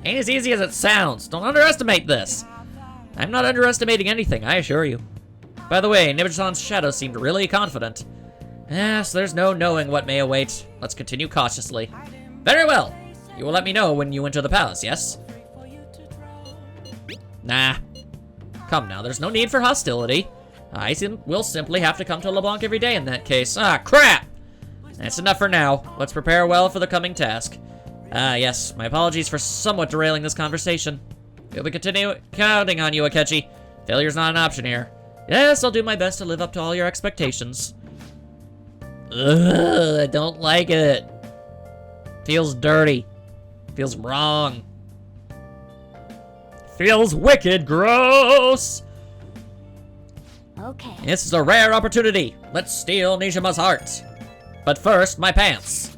Ain't as easy as it sounds. Don't underestimate this. I'm not underestimating anything, I assure you. By the way, Nibisan's shadow seemed really confident. Yes, there's no knowing what may await. Let's continue cautiously. Very well. You will let me know when you enter the palace, yes? Nah. Come now, there's no need for hostility. We'll simply have to come to LeBlanc every day in that case. Ah, crap! That's enough for now. Let's prepare well for the coming task. Yes, my apologies for somewhat derailing this conversation. We'll be counting on you, Akechi. Failure's not an option here. Yes, I'll do my best to live up to all your expectations. Ugh, I don't like it. Feels dirty. Feels wrong. Feels wicked gross. Okay. This is a rare opportunity. Let's steal Nishima's heart. But first, my pants.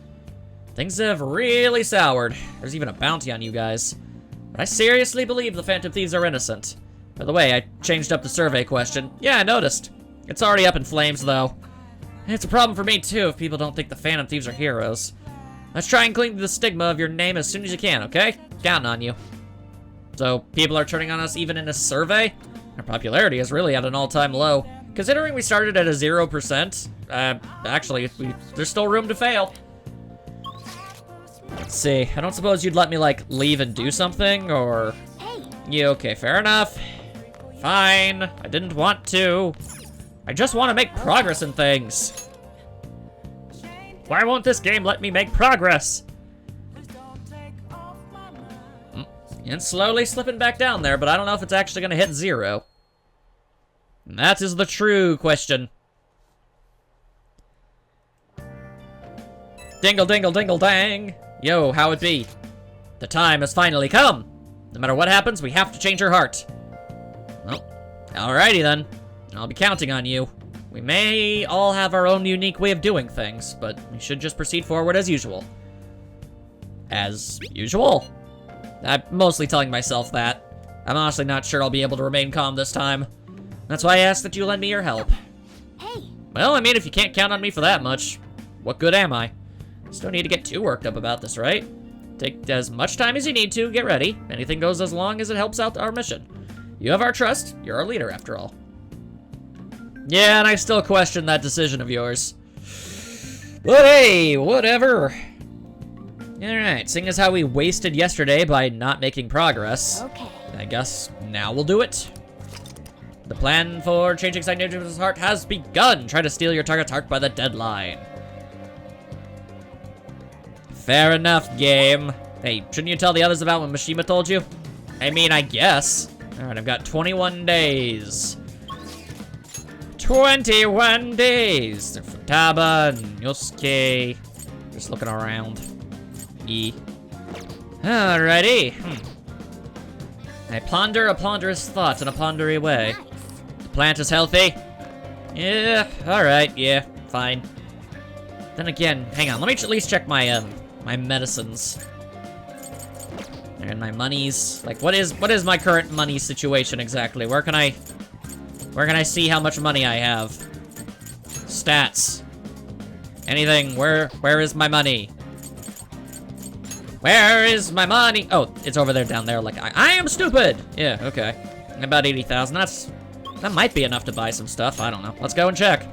Things have really soured. There's even a bounty on you guys. But I seriously believe the Phantom Thieves are innocent. By the way, I changed up the survey question. Yeah, I noticed. It's already up in flames, though. It's a problem for me, too, if people don't think the Phantom Thieves are heroes. Let's try and clean the stigma of your name as soon as you can, okay? Counting on you. So, people are turning on us even in a survey? Our popularity is really at an all-time low. Considering we started at a 0%, actually, there's still room to fail. Let's see. I don't suppose you'd let me, like, leave and do something, or... Hey. Yeah, okay, fair enough. Fine. I didn't want to. I just want to make progress in things. Why won't this game let me make progress? And slowly slipping back down there, but I don't know if it's actually going to hit 0. And that is the true question. Dingle, dingle, dingle, dang. Yo, how it be? The time has finally come. No matter what happens, we have to change her heart. Well, alrighty then. I'll be counting on you. We may all have our own unique way of doing things, but we should just proceed forward as usual. As usual? I'm mostly telling myself that. I'm honestly not sure I'll be able to remain calm this time. That's why I asked that you lend me your help. Hey. Well, I mean, if you can't count on me for that much, what good am I? Just don't need to get too worked up about this, right? Take as much time as you need to, get ready. Anything goes as long as it helps out our mission. You have our trust. You're our leader, after all. Yeah, and I still question that decision of yours. But hey, whatever. Alright, seeing as how we wasted yesterday by not making progress, Okay. I guess now we'll do it. The plan for changing Nibisan's heart has begun. Try to steal your target's heart by the deadline. Fair enough, game. Hey, shouldn't you tell the others about what Mishima told you? I mean, I guess. Alright, I've got 21 days. 21 days! Futaba and Yosuke. Just looking around. Alrighty. I ponder a ponderous thought in a pondery way. The plant is healthy? Yeah, alright, yeah, fine. Then again, hang on, let me at least check my, my medicines. And my monies. Like, what is my current money situation exactly? Where can I see how much money I have? Stats. Anything. Where is my money? Where is my money? Oh, it's over there down there. Like, I am stupid. Yeah, okay. About 80,000. That might be enough to buy some stuff. I don't know. Let's go and check.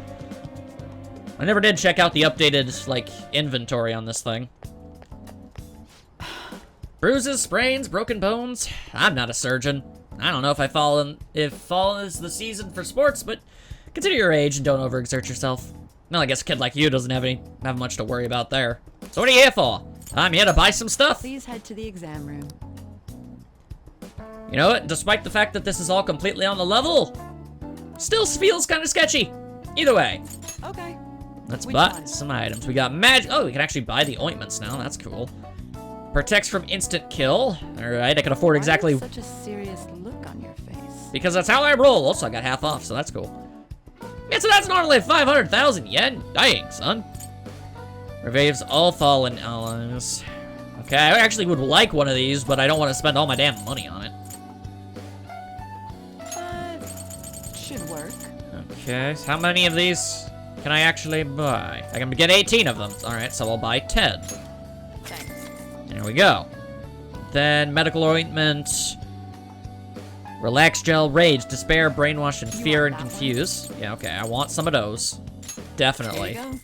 I never did check out the updated, like, inventory on this thing. Bruises, sprains, broken bones. I'm not a surgeon. I don't know if fall is the season for sports, but consider your age and don't overexert yourself. Well, I guess a kid like you doesn't have much to worry about there. So what are you here for? I'm here to buy some stuff. Please head to the exam room. You know what? Despite the fact that this is all completely on the level, still feels kind of sketchy. Either way. Okay. Let's buy some items. We got magic. Oh, we can actually buy the ointments now. That's cool. Protects from instant kill. All right, I can afford exactly. Such a serious look on your face. Because that's how I roll. Also, I got half off, so that's cool. Yeah, so that's normally 500,000 yen. Dang, son. Revives all fallen allies. Okay, I actually would like one of these, but I don't want to spend all my damn money on it. Should work. Okay, so how many of these can I actually buy? I can get 18 of them. All right, so I'll buy 10. Thanks. There we go. Then medical ointment, relax gel, rage, despair, brainwash, and fear and confuse. Yeah, okay, I want some of those. Definitely. There you go.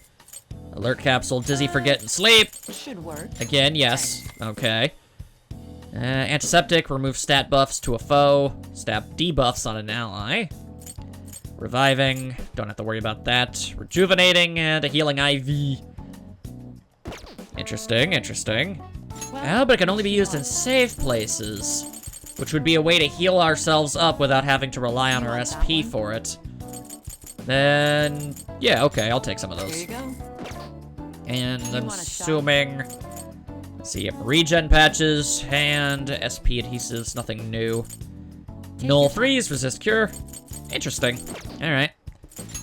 Alert capsule, dizzy, forget, and sleep. Should work. Again, yes. Okay. Antiseptic, remove stat buffs to a foe. Stat debuffs on an ally. Reviving, don't have to worry about that. Rejuvenating, and a healing IV. Interesting, interesting. Oh, but it can only be used in safe places, which would be a way to heal ourselves up without having to rely on our SP for it. Then, yeah, okay, I'll take some of those. Here you go. And I'm assuming, let's see, regen patches and SP adhesives, nothing new. Null freeze, resist cure. Interesting. All right.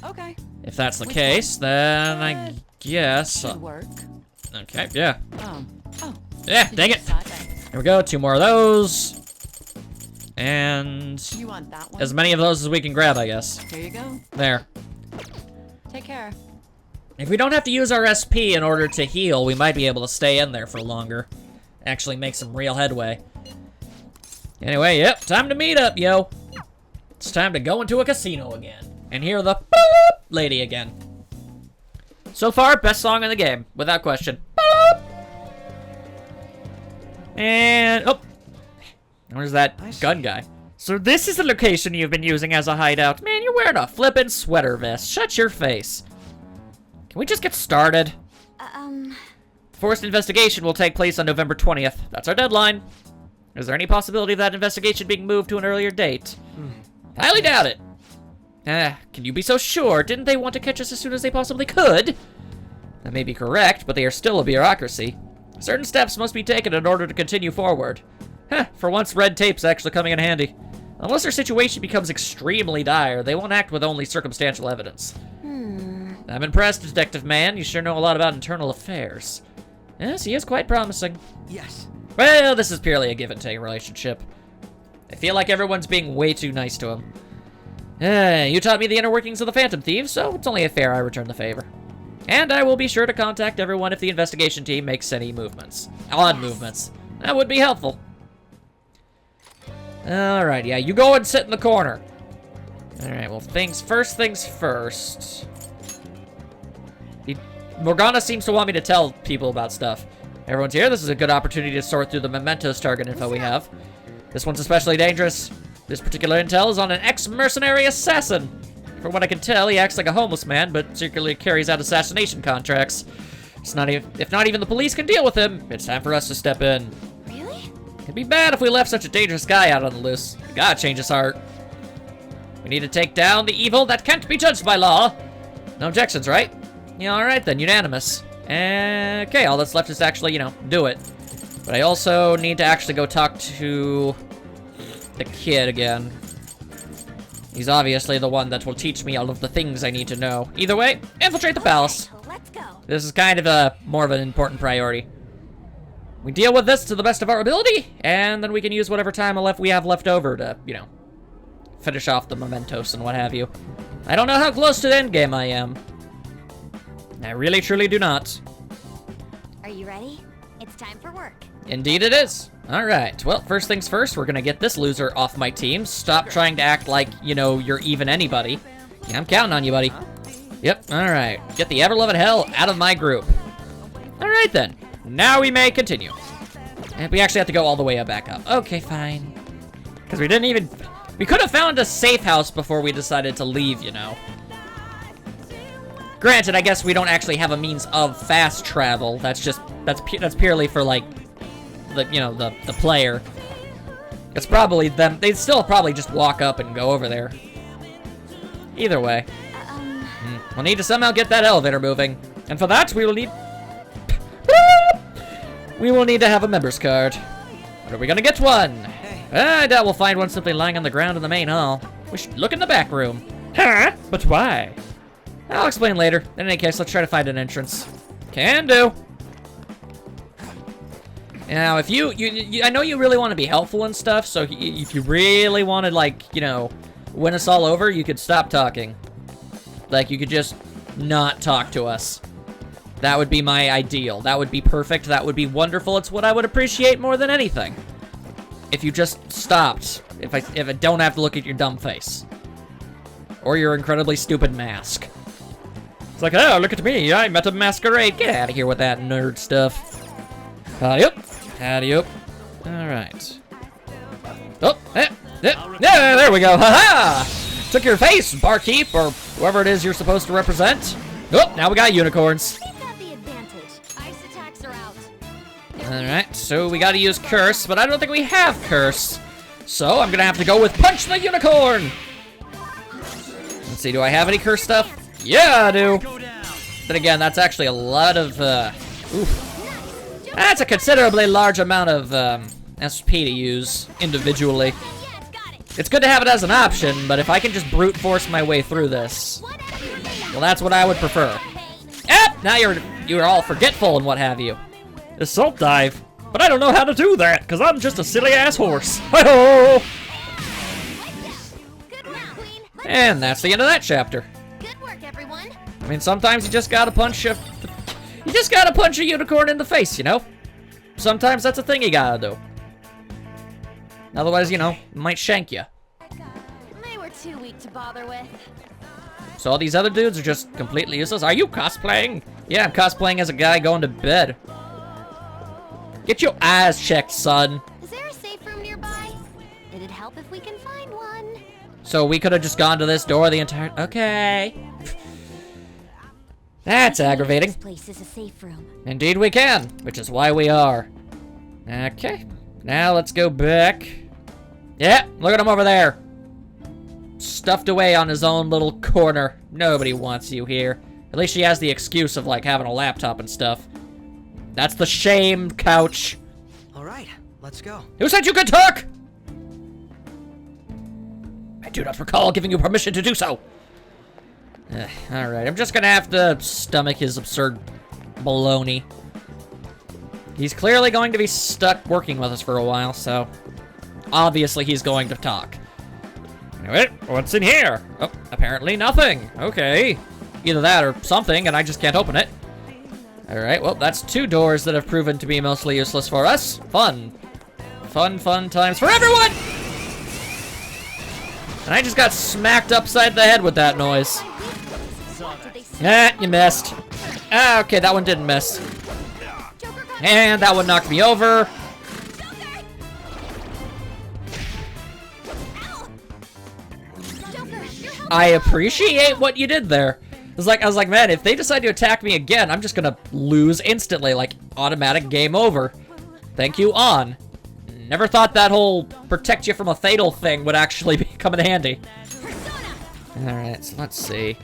Okay. If that's the case, then I guess. Should work. Okay, yeah. Oh. Yeah, dang it. There we go, 2 more of those. And You want that one? as many of those as we can grab, I guess. Here you go. There. Take care. If we don't have to use our SP in order to heal, we might be able to stay in there for longer. Actually make some real headway. Anyway, yep, time to meet up, yo. It's time to go into a casino again. And hear the boop lady again. So far, best song in the game, without question. Boop. And, oh. Where's that gun guy? So this is the location you've been using as a hideout. Man, you're wearing a flippin' sweater vest. Shut your face. Can we just get started? Forced investigation will take place on November 20th. That's our deadline. Is there any possibility of that investigation being moved to an earlier date? Highly doubt it. Can you be so sure? Didn't they want to catch us as soon as they possibly could? That may be correct, but they are still a bureaucracy. Certain steps must be taken in order to continue forward. For once, red tape's actually coming in handy. Unless their situation becomes extremely dire, they won't act with only circumstantial evidence. I'm impressed, Detective Man. You sure know a lot about internal affairs. Yes, he is quite promising. Yes. Well, this is purely a give-and-take relationship. I feel like everyone's being way too nice to him. You taught me the inner workings of the Phantom Thieves, so it's only fair I return the favor. And I will be sure to contact everyone if the investigation team makes any movements. Odd movements. That would be helpful. Alright, yeah, you go and sit in the corner. Alright, well, things first. Morgana seems to want me to tell people about stuff. Everyone's here. This is a good opportunity to sort through the mementos target info we have. This one's especially dangerous. This particular intel is on an ex-mercenary assassin. From what I can tell, he acts like a homeless man, but secretly carries out assassination contracts. If not even the police can deal with him, it's time for us to step in. Really? It'd be bad if we left such a dangerous guy out on the loose. We gotta change his heart. We need to take down the evil that can't be judged by law. No objections, right? Yeah, alright then, unanimous. Okay, all that's left is to actually, do it. But I also need to actually go talk to the kid again. He's obviously the one that will teach me all of the things I need to know. Either way, infiltrate the palace. Let's go. This is kind of more of an important priority. We deal with this to the best of our ability, and then we can use whatever time we have left over to, finish off the mementos and what have you. I don't know how close to the end game I am. I really truly do not. Are you ready? It's time for work. Indeed it is. Alright, well, first things first, we're gonna get this loser off my team. Stop trying to act like, you know, you're even anybody. Yeah, I'm counting on you, buddy. Yep, alright. Get the ever-loving hell out of my group. Alright then. Now we may continue. And we actually have to go all the way back up. Okay, fine. Because we didn't even... We could have found a safe house before we decided to leave, you know. Granted, I guess we don't actually have a means of fast travel. That's just... That's purely for, like... The, you know, the player. It's probably them. They'd still probably just walk up and go over there. Either way. We'll need to somehow get that elevator moving. And for that, we will need... We will need to have a member's card. When are we gonna get one? I doubt we'll find one simply lying on the ground in the main hall. We should look in the back room. Huh? But why? I'll explain later. In any case, let's try to find an entrance. Can do. Now, if I know you really want to be helpful and stuff, so if you really wanted, like, you know, win us all over, you could stop talking. Like, you could just not talk to us. That would be my ideal. That would be perfect. That would be wonderful. It's what I would appreciate more than anything. If you just stopped. If I don't have to look at your dumb face. Or your incredibly stupid mask. It's like, oh, look at me. I met a masquerade. Get out of here with that nerd stuff. Howdy up. Howdy up. Alright. Oh, yeah, there we go. Ha-ha! Took your face, barkeep, or whoever it is you're supposed to represent. Oh, now we got unicorns. Alright, so we gotta use curse, but I don't think we have curse. So I'm gonna have to go with punch the unicorn! Let's see, do I have any curse stuff? Yeah, I do! Then again, that's actually a lot of, oof. That's a considerably large amount of, SP to use individually. It's good to have it as an option, but if I can just brute force my way through this, well, that's what I would prefer. Yep, now you're all forgetful and what have you. Assault dive, but I don't know how to do that because I'm just a silly ass horse. Hi-ho! And that's the end of that chapter. Good work, everyone. I mean, sometimes you just gotta punch a unicorn in the face, you know. Sometimes that's a thing you gotta do. Otherwise, you know, it might shank you. They were too weak to bother with. So all these other dudes are just completely useless. Are you cosplaying? Yeah, I'm cosplaying as a guy going to bed. Get your eyes checked, son. Is there a safe room nearby? It'd help if we can find one. So we could have just gone to this door the entire... Okay. That's aggravating. This place is a safe room. Indeed we can, which is why we are. Okay. Now let's go back. Yeah, look at him over there. Stuffed away on his own little corner. Nobody wants you here. At least she has the excuse of, like, having a laptop and stuff. That's the shame couch. All right, let's go. Who said you could talk? I do not recall giving you permission to do so. All right, I'm just gonna have to stomach his absurd baloney. He's clearly going to be stuck working with us for a while, so obviously he's going to talk. Anyway, what's in here? Oh, apparently nothing. Okay. Either that or something, and I just can't open it. Alright, well, that's 2 doors that have proven to be mostly useless for us. Fun. Fun times for everyone! And I just got smacked upside the head with that noise. You missed. Ah, okay, that one didn't miss. And that one knocked me over. I appreciate what you did there. I was like, man, if they decide to attack me again, I'm just gonna lose instantly, like, automatic game over. Thank you, on. Never thought that whole protect you from a fatal thing would actually come in handy. Alright, so let's see.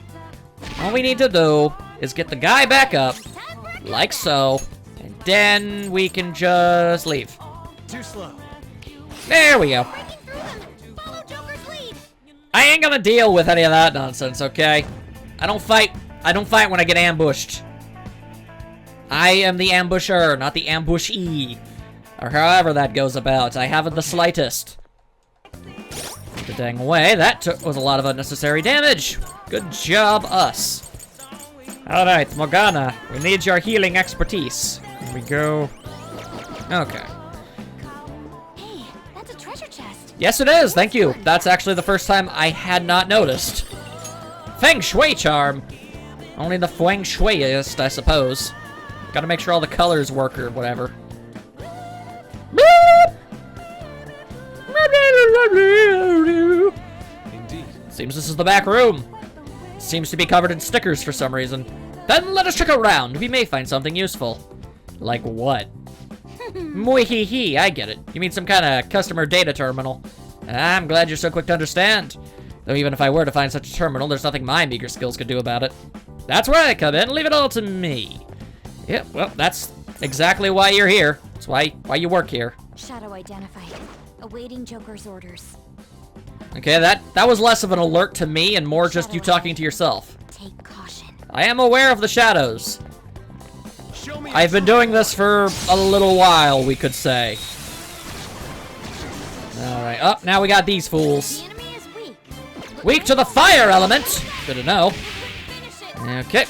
All we need to do is get the guy back up, like so, and then we can just leave. Too slow. There we go. I ain't gonna deal with any of that nonsense, okay? I don't fight when I get ambushed. I am the ambusher, not the ambushee. Or however that goes about. I haven't the slightest. Get the dang away. That was a lot of unnecessary damage. Good job, us. Alright, Morgana, we need your healing expertise. Here we go. Okay. Hey, that's a treasure chest. Yes, it is, thank you. That's actually the first time I had not noticed. Feng Shui charm. Only the Feng Shuiist, I suppose. Gotta make sure all the colors work or whatever. Indeed. Seems this is the back room. Seems to be covered in stickers for some reason. Then let us check around. We may find something useful. Like what? Mui-hee-hee, I get it. You mean some kind of customer data terminal. I'm glad you're so quick to understand. Though even if I were to find such a terminal, there's nothing my meager skills could do about it. That's where I come in. Leave it all to me. Yeah, well, that's exactly why you're here. That's why you work here. Shadow identified. Awaiting Joker's orders. Okay, that was less of an alert to me and more just you talking to yourself. Take caution. I am aware of the shadows. I've been doing this for a little while, we could say. Alright, oh, now we got these fools. The enemy is weak. Weak to the fire element. Good to know. Okay.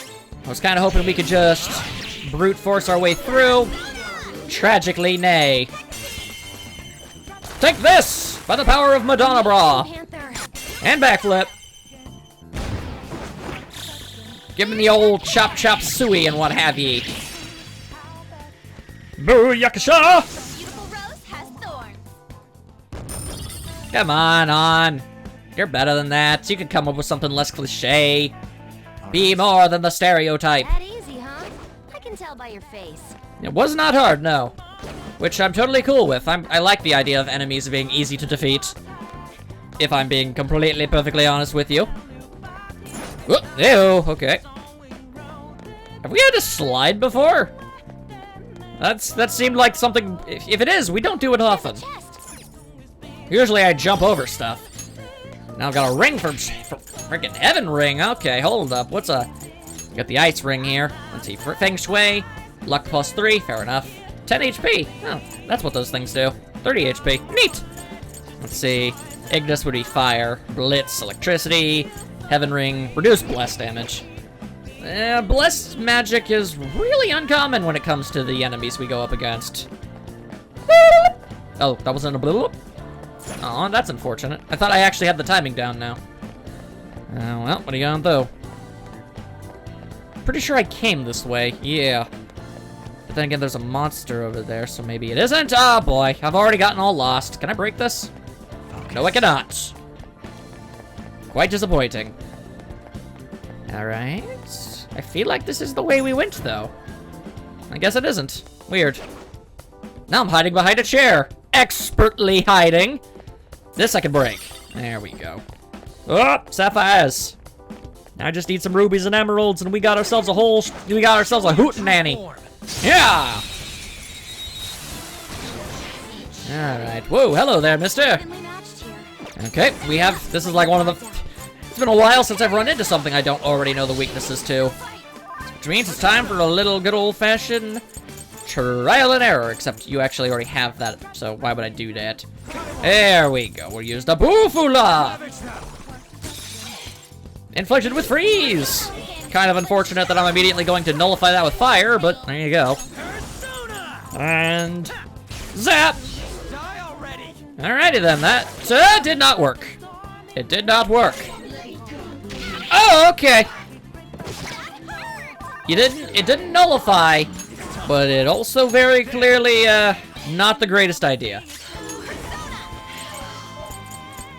I was kind of hoping we could just brute force our way through. Tragically, nay. Take this! By the power of Madonna Bra. And backflip. Give me the old chop chop suey and what have ye. Booyakasha! Beautiful rose has thorns. Come on. You're better than that. You could come up with something less cliche. Be more than the stereotype. That easy, huh? I can tell by your face. It was not hard, no. Which I'm totally cool with. I like the idea of enemies being easy to defeat. If I'm being completely, perfectly honest with you. Whoop, ew, okay. Have we had a slide before? That seemed like something, if it is, we don't do it often. Usually I jump over stuff. Now I've got a ring from freaking Heaven Ring. Okay, hold up. Got the ice ring here. Let's see, Feng Shui, luck +3, fair enough. 10 HP. Oh, that's what those things do. 30 HP. Neat. Let's see. Ignis would be fire. Blitz, electricity. Heaven Ring, reduce bless damage. Bless magic is really uncommon when it comes to the enemies we go up against. Oh, that wasn't a bloop. Oh, that's unfortunate. I thought I actually had the timing down now. Well, what are you gonna do? Pretty sure I came this way. Yeah. But then again, there's a monster over there, so maybe it isn't. Oh boy, I've already gotten all lost. Can I break this? No, I cannot. Quite disappointing. Alright. I feel like this is the way we went, though. I guess it isn't. Weird. Now I'm hiding behind a chair. Expertly hiding. This I can break. There we go. Oh, sapphires. Now I just need some rubies and emeralds, and we got ourselves a hootenanny. Yeah! Alright. Whoa, hello there, mister. Okay, this is like one of the... It's been a while since I've run into something I don't already know the weaknesses to. Which means it's time for a little good old-fashioned trial and error, except you actually already have that, so why would I do that? There we go, we'll use the Boofula! Inflicted with freeze! Kind of unfortunate that I'm immediately going to nullify that with fire, but there you go. And... zap! Alrighty then, that did not work. It did not work. Oh, okay. It didn't nullify, but it also very clearly, not the greatest idea.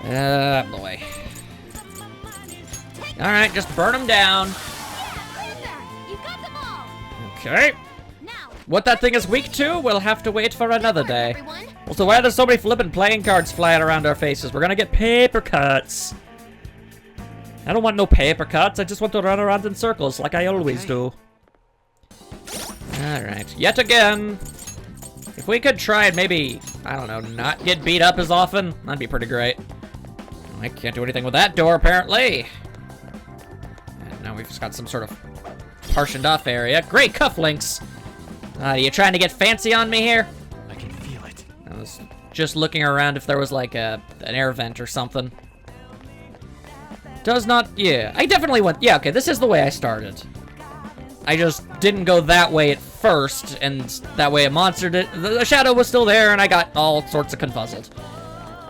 Boy. Alright, just burn them down. Okay. What that thing is weak to, we'll have to wait for another day. Also, why are there so many flippin' playing cards flying around our faces? We're gonna get paper cuts. I don't want no paper cuts. I just want to run around in circles like I always do. Alright, yet again. If we could try and maybe, I don't know, not get beat up as often, that'd be pretty great. I can't do anything with that door, apparently. And now we've just got some sort of partitioned off area. Great cufflinks. Are you trying to get fancy on me here? I can feel it. I was just looking around if there was like an air vent or something. Does not, yeah. I definitely went, yeah, okay, this is the way I started. I just didn't go that way at first, and that way a monster did. The shadow was still there, and I got all sorts of confuzzled.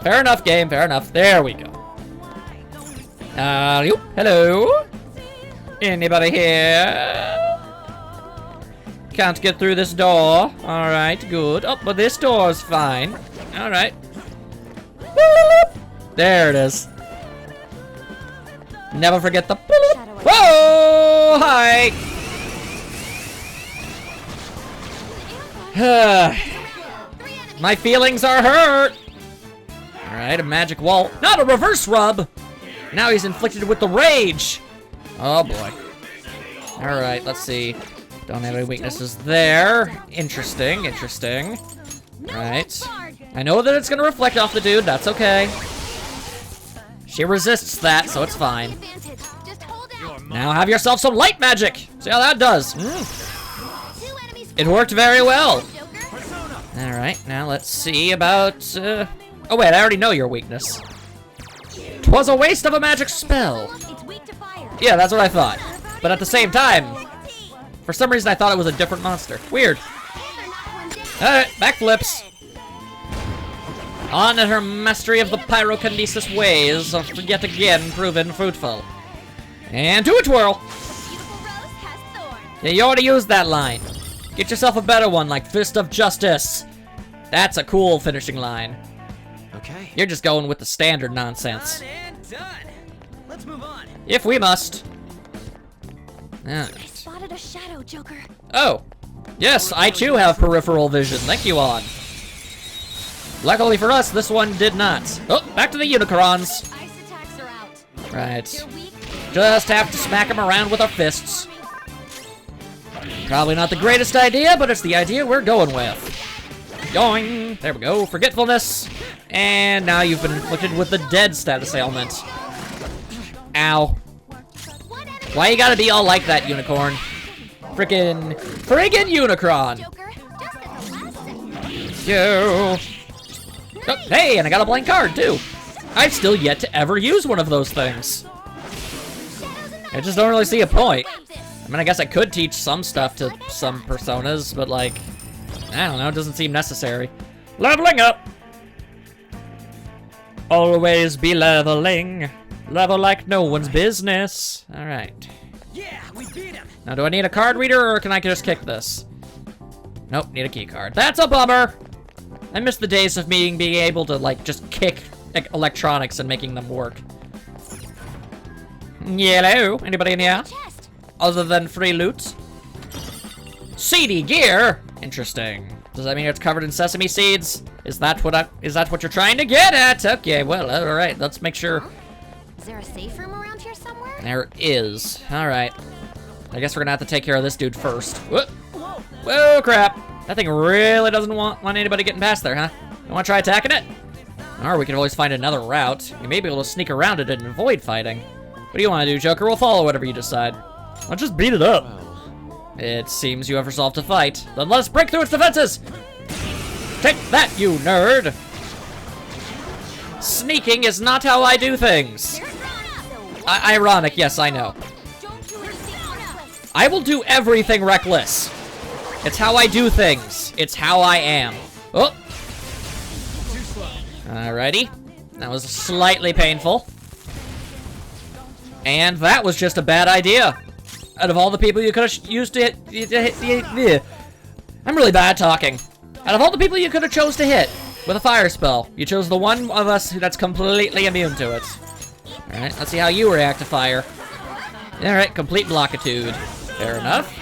Fair enough, game. Fair enough. There we go. Hello? Anybody here? Can't get through this door. Alright, good. Oh, but this door's fine. Alright. There it is. Never forget the... Whoa! Hi! My feelings are hurt! Alright, a magic wall. Not a reverse rub! Now he's inflicted with the rage! Oh boy. Alright, let's see. Don't have any weaknesses there. Interesting, interesting. Alright. I know that it's gonna reflect off the dude, that's okay. She resists that, so it's fine. Now have yourself some light magic! See how that does. It worked very well. Alright, now let's see about... Oh wait, I already know your weakness. 'Twas a waste of a magic spell. Yeah, that's what I thought. But at the same time, for some reason I thought it was a different monster. Weird. Alright, backflips. On at her mastery of the pyrokinesis ways, yet again proven fruitful. And to a twirl. Yeah, you already used that line. Get yourself a better one, like Fist of Justice. That's a cool finishing line. Okay. You're just going with the standard nonsense. Done and done. Let's move on. If we must. I spotted a shadow, Joker. Oh. Yes, I too have peripheral vision. Thank you, On. Luckily for us, this one did not. Oh, back to the Unicrons. Ice attacks are out. Right. Just have to smack them around with our fists. Probably not the greatest idea, but it's the idea we're going with. Going. There we go. Forgetfulness. And now you've been inflicted with the dead status ailment. Ow. Why you gotta be all like that, Unicorn? Friggin' Unicron. Yo. Oh, hey, and I got a blank card, too. I've still yet to ever use one of those things. I just don't really see a point. I mean, I guess I could teach some stuff to some personas, but like, I don't know, it doesn't seem necessary. Leveling up! Always be leveling. Level like no one's business. Alright. Yeah, we beat him. Now, do I need a card reader, or can I just kick this? Nope, need a key card. That's a bummer! I miss the days of me being able to, like, just kick electronics and making them work. Hello? Anybody in here? Other than free loot? Seedy gear? Interesting. Does that mean it's covered in sesame seeds? Is that what you're trying to get at? Okay, well, alright, let's make sure. Is there a safe room around here somewhere? There is. Alright. I guess we're gonna have to take care of this dude first. Whoa, whoa crap. That thing really doesn't want anybody getting past there, huh? You wanna try attacking it? Or we can always find another route. You may be able to sneak around it and avoid fighting. What do you want to do, Joker? We'll follow whatever you decide. I'll just beat it up. It seems you have resolved to fight. Then let us break through its defenses! Take that, you nerd! Sneaking is not how I do things. Ironic, yes, I know. I will do everything reckless. It's how I do things. It's how I am. Oh! Alrighty. That was slightly painful. And that was just a bad idea. Out of all the people you could have used to hit... I'm really bad talking. Out of all the people you could have chose to hit with a fire spell, you chose the one of us that's completely immune to it. Alright, let's see how you react to fire. Alright, complete blockitude. Fair enough.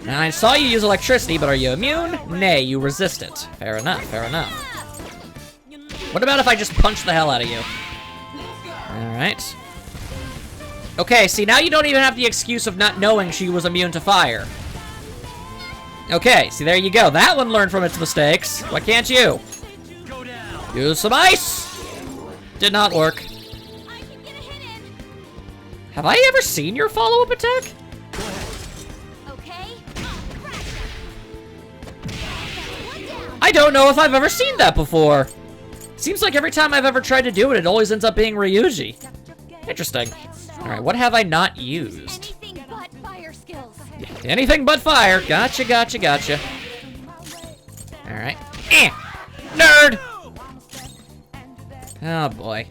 Now, I saw you use electricity, but are you immune? Nay, you resist it. Fair enough, fair enough. What about if I just punch the hell out of you? Alright. Okay, see, now you don't even have the excuse of not knowing she was immune to fire. Okay, see, there you go. That one learned from its mistakes. Why can't you? Use some ice! Did not work. Have I ever seen your follow-up attack? I don't know if I've ever seen that before. Seems like every time I've ever tried to do it, it always ends up being Ryuji. Interesting. Alright, what have I not used? Anything but fire skills. Anything but fire. Gotcha, gotcha, gotcha. Alright. Nerd! Oh, boy.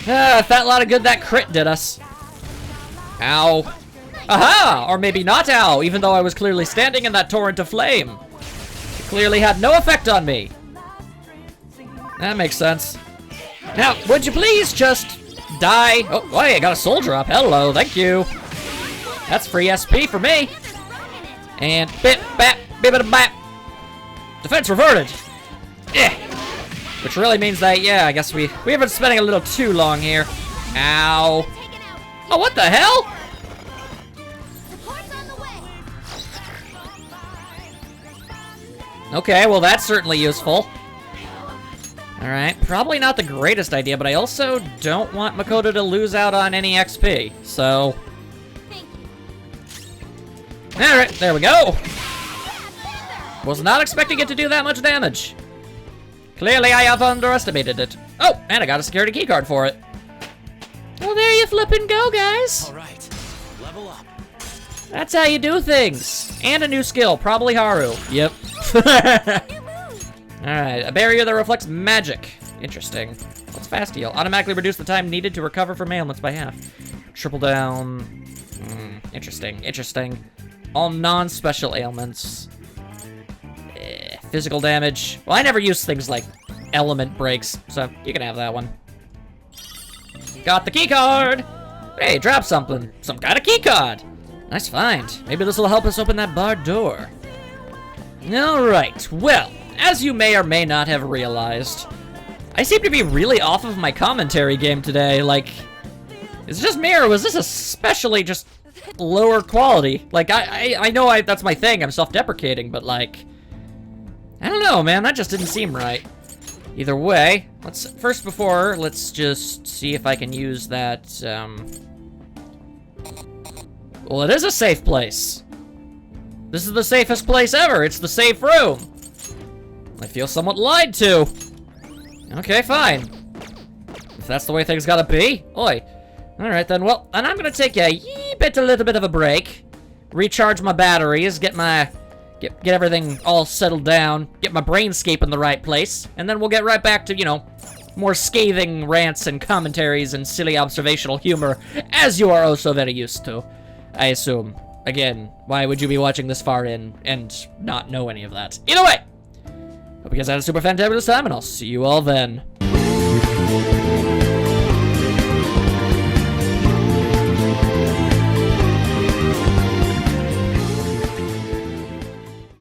Fat lot of good that crit did us. Ow. Aha! Or maybe not ow, even though I was clearly standing in that torrent of flame. It clearly had no effect on me. That makes sense. Now, would you please just die? Oh, wait, I got a soul drop. Hello, thank you. That's free SP for me. And bip, bap, bip, bap. Defense reverted. Yeah. Which really means that, yeah, I guess we have been spending a little too long here. Ow. Oh, what the hell? Okay, well, that's certainly useful. Alright, probably not the greatest idea, but I also don't want Makoto to lose out on any XP, so... Alright, there we go! Was not expecting it to do that much damage. Clearly, I have underestimated it. Oh, and I got a security keycard for it. Well, there you flippin' go, guys! Alright, level up. That's how you do things. And a new skill, probably Haru. Yep. Alright, a barrier that reflects magic. Interesting. What's fast heal? Automatically reduce the time needed to recover from ailments by half. Triple down. Interesting, interesting. All non-special ailments. Physical damage. Well, I never use things like element breaks, so you can have that one. Got the key card! Hey, drop something. Some kind of key card. Nice find. Maybe this will help us open that barred door. Alright, well, as you may or may not have realized, I seem to be really off of my commentary game today. Like, is it just me, or was this especially just lower quality? Like, I know that's my thing, I'm self-deprecating, but like, I don't know, man, that just didn't seem right. Either way, let's just see if I can use that, well, it is a safe place. This is the safest place ever. It's the safe room. I feel somewhat lied to. Okay, fine. If that's the way things gotta be. Oi. Alright then, well, and I'm gonna take a little bit of a break. Recharge my batteries, get everything all settled down, get my brainscape in the right place, and then we'll get right back to, you know, more scathing rants and commentaries and silly observational humor, as you are oh so very used to, I assume. Again, why would you be watching this far in and not know any of that? Either way, hope you guys had a super fantabulous time, and I'll see you all then.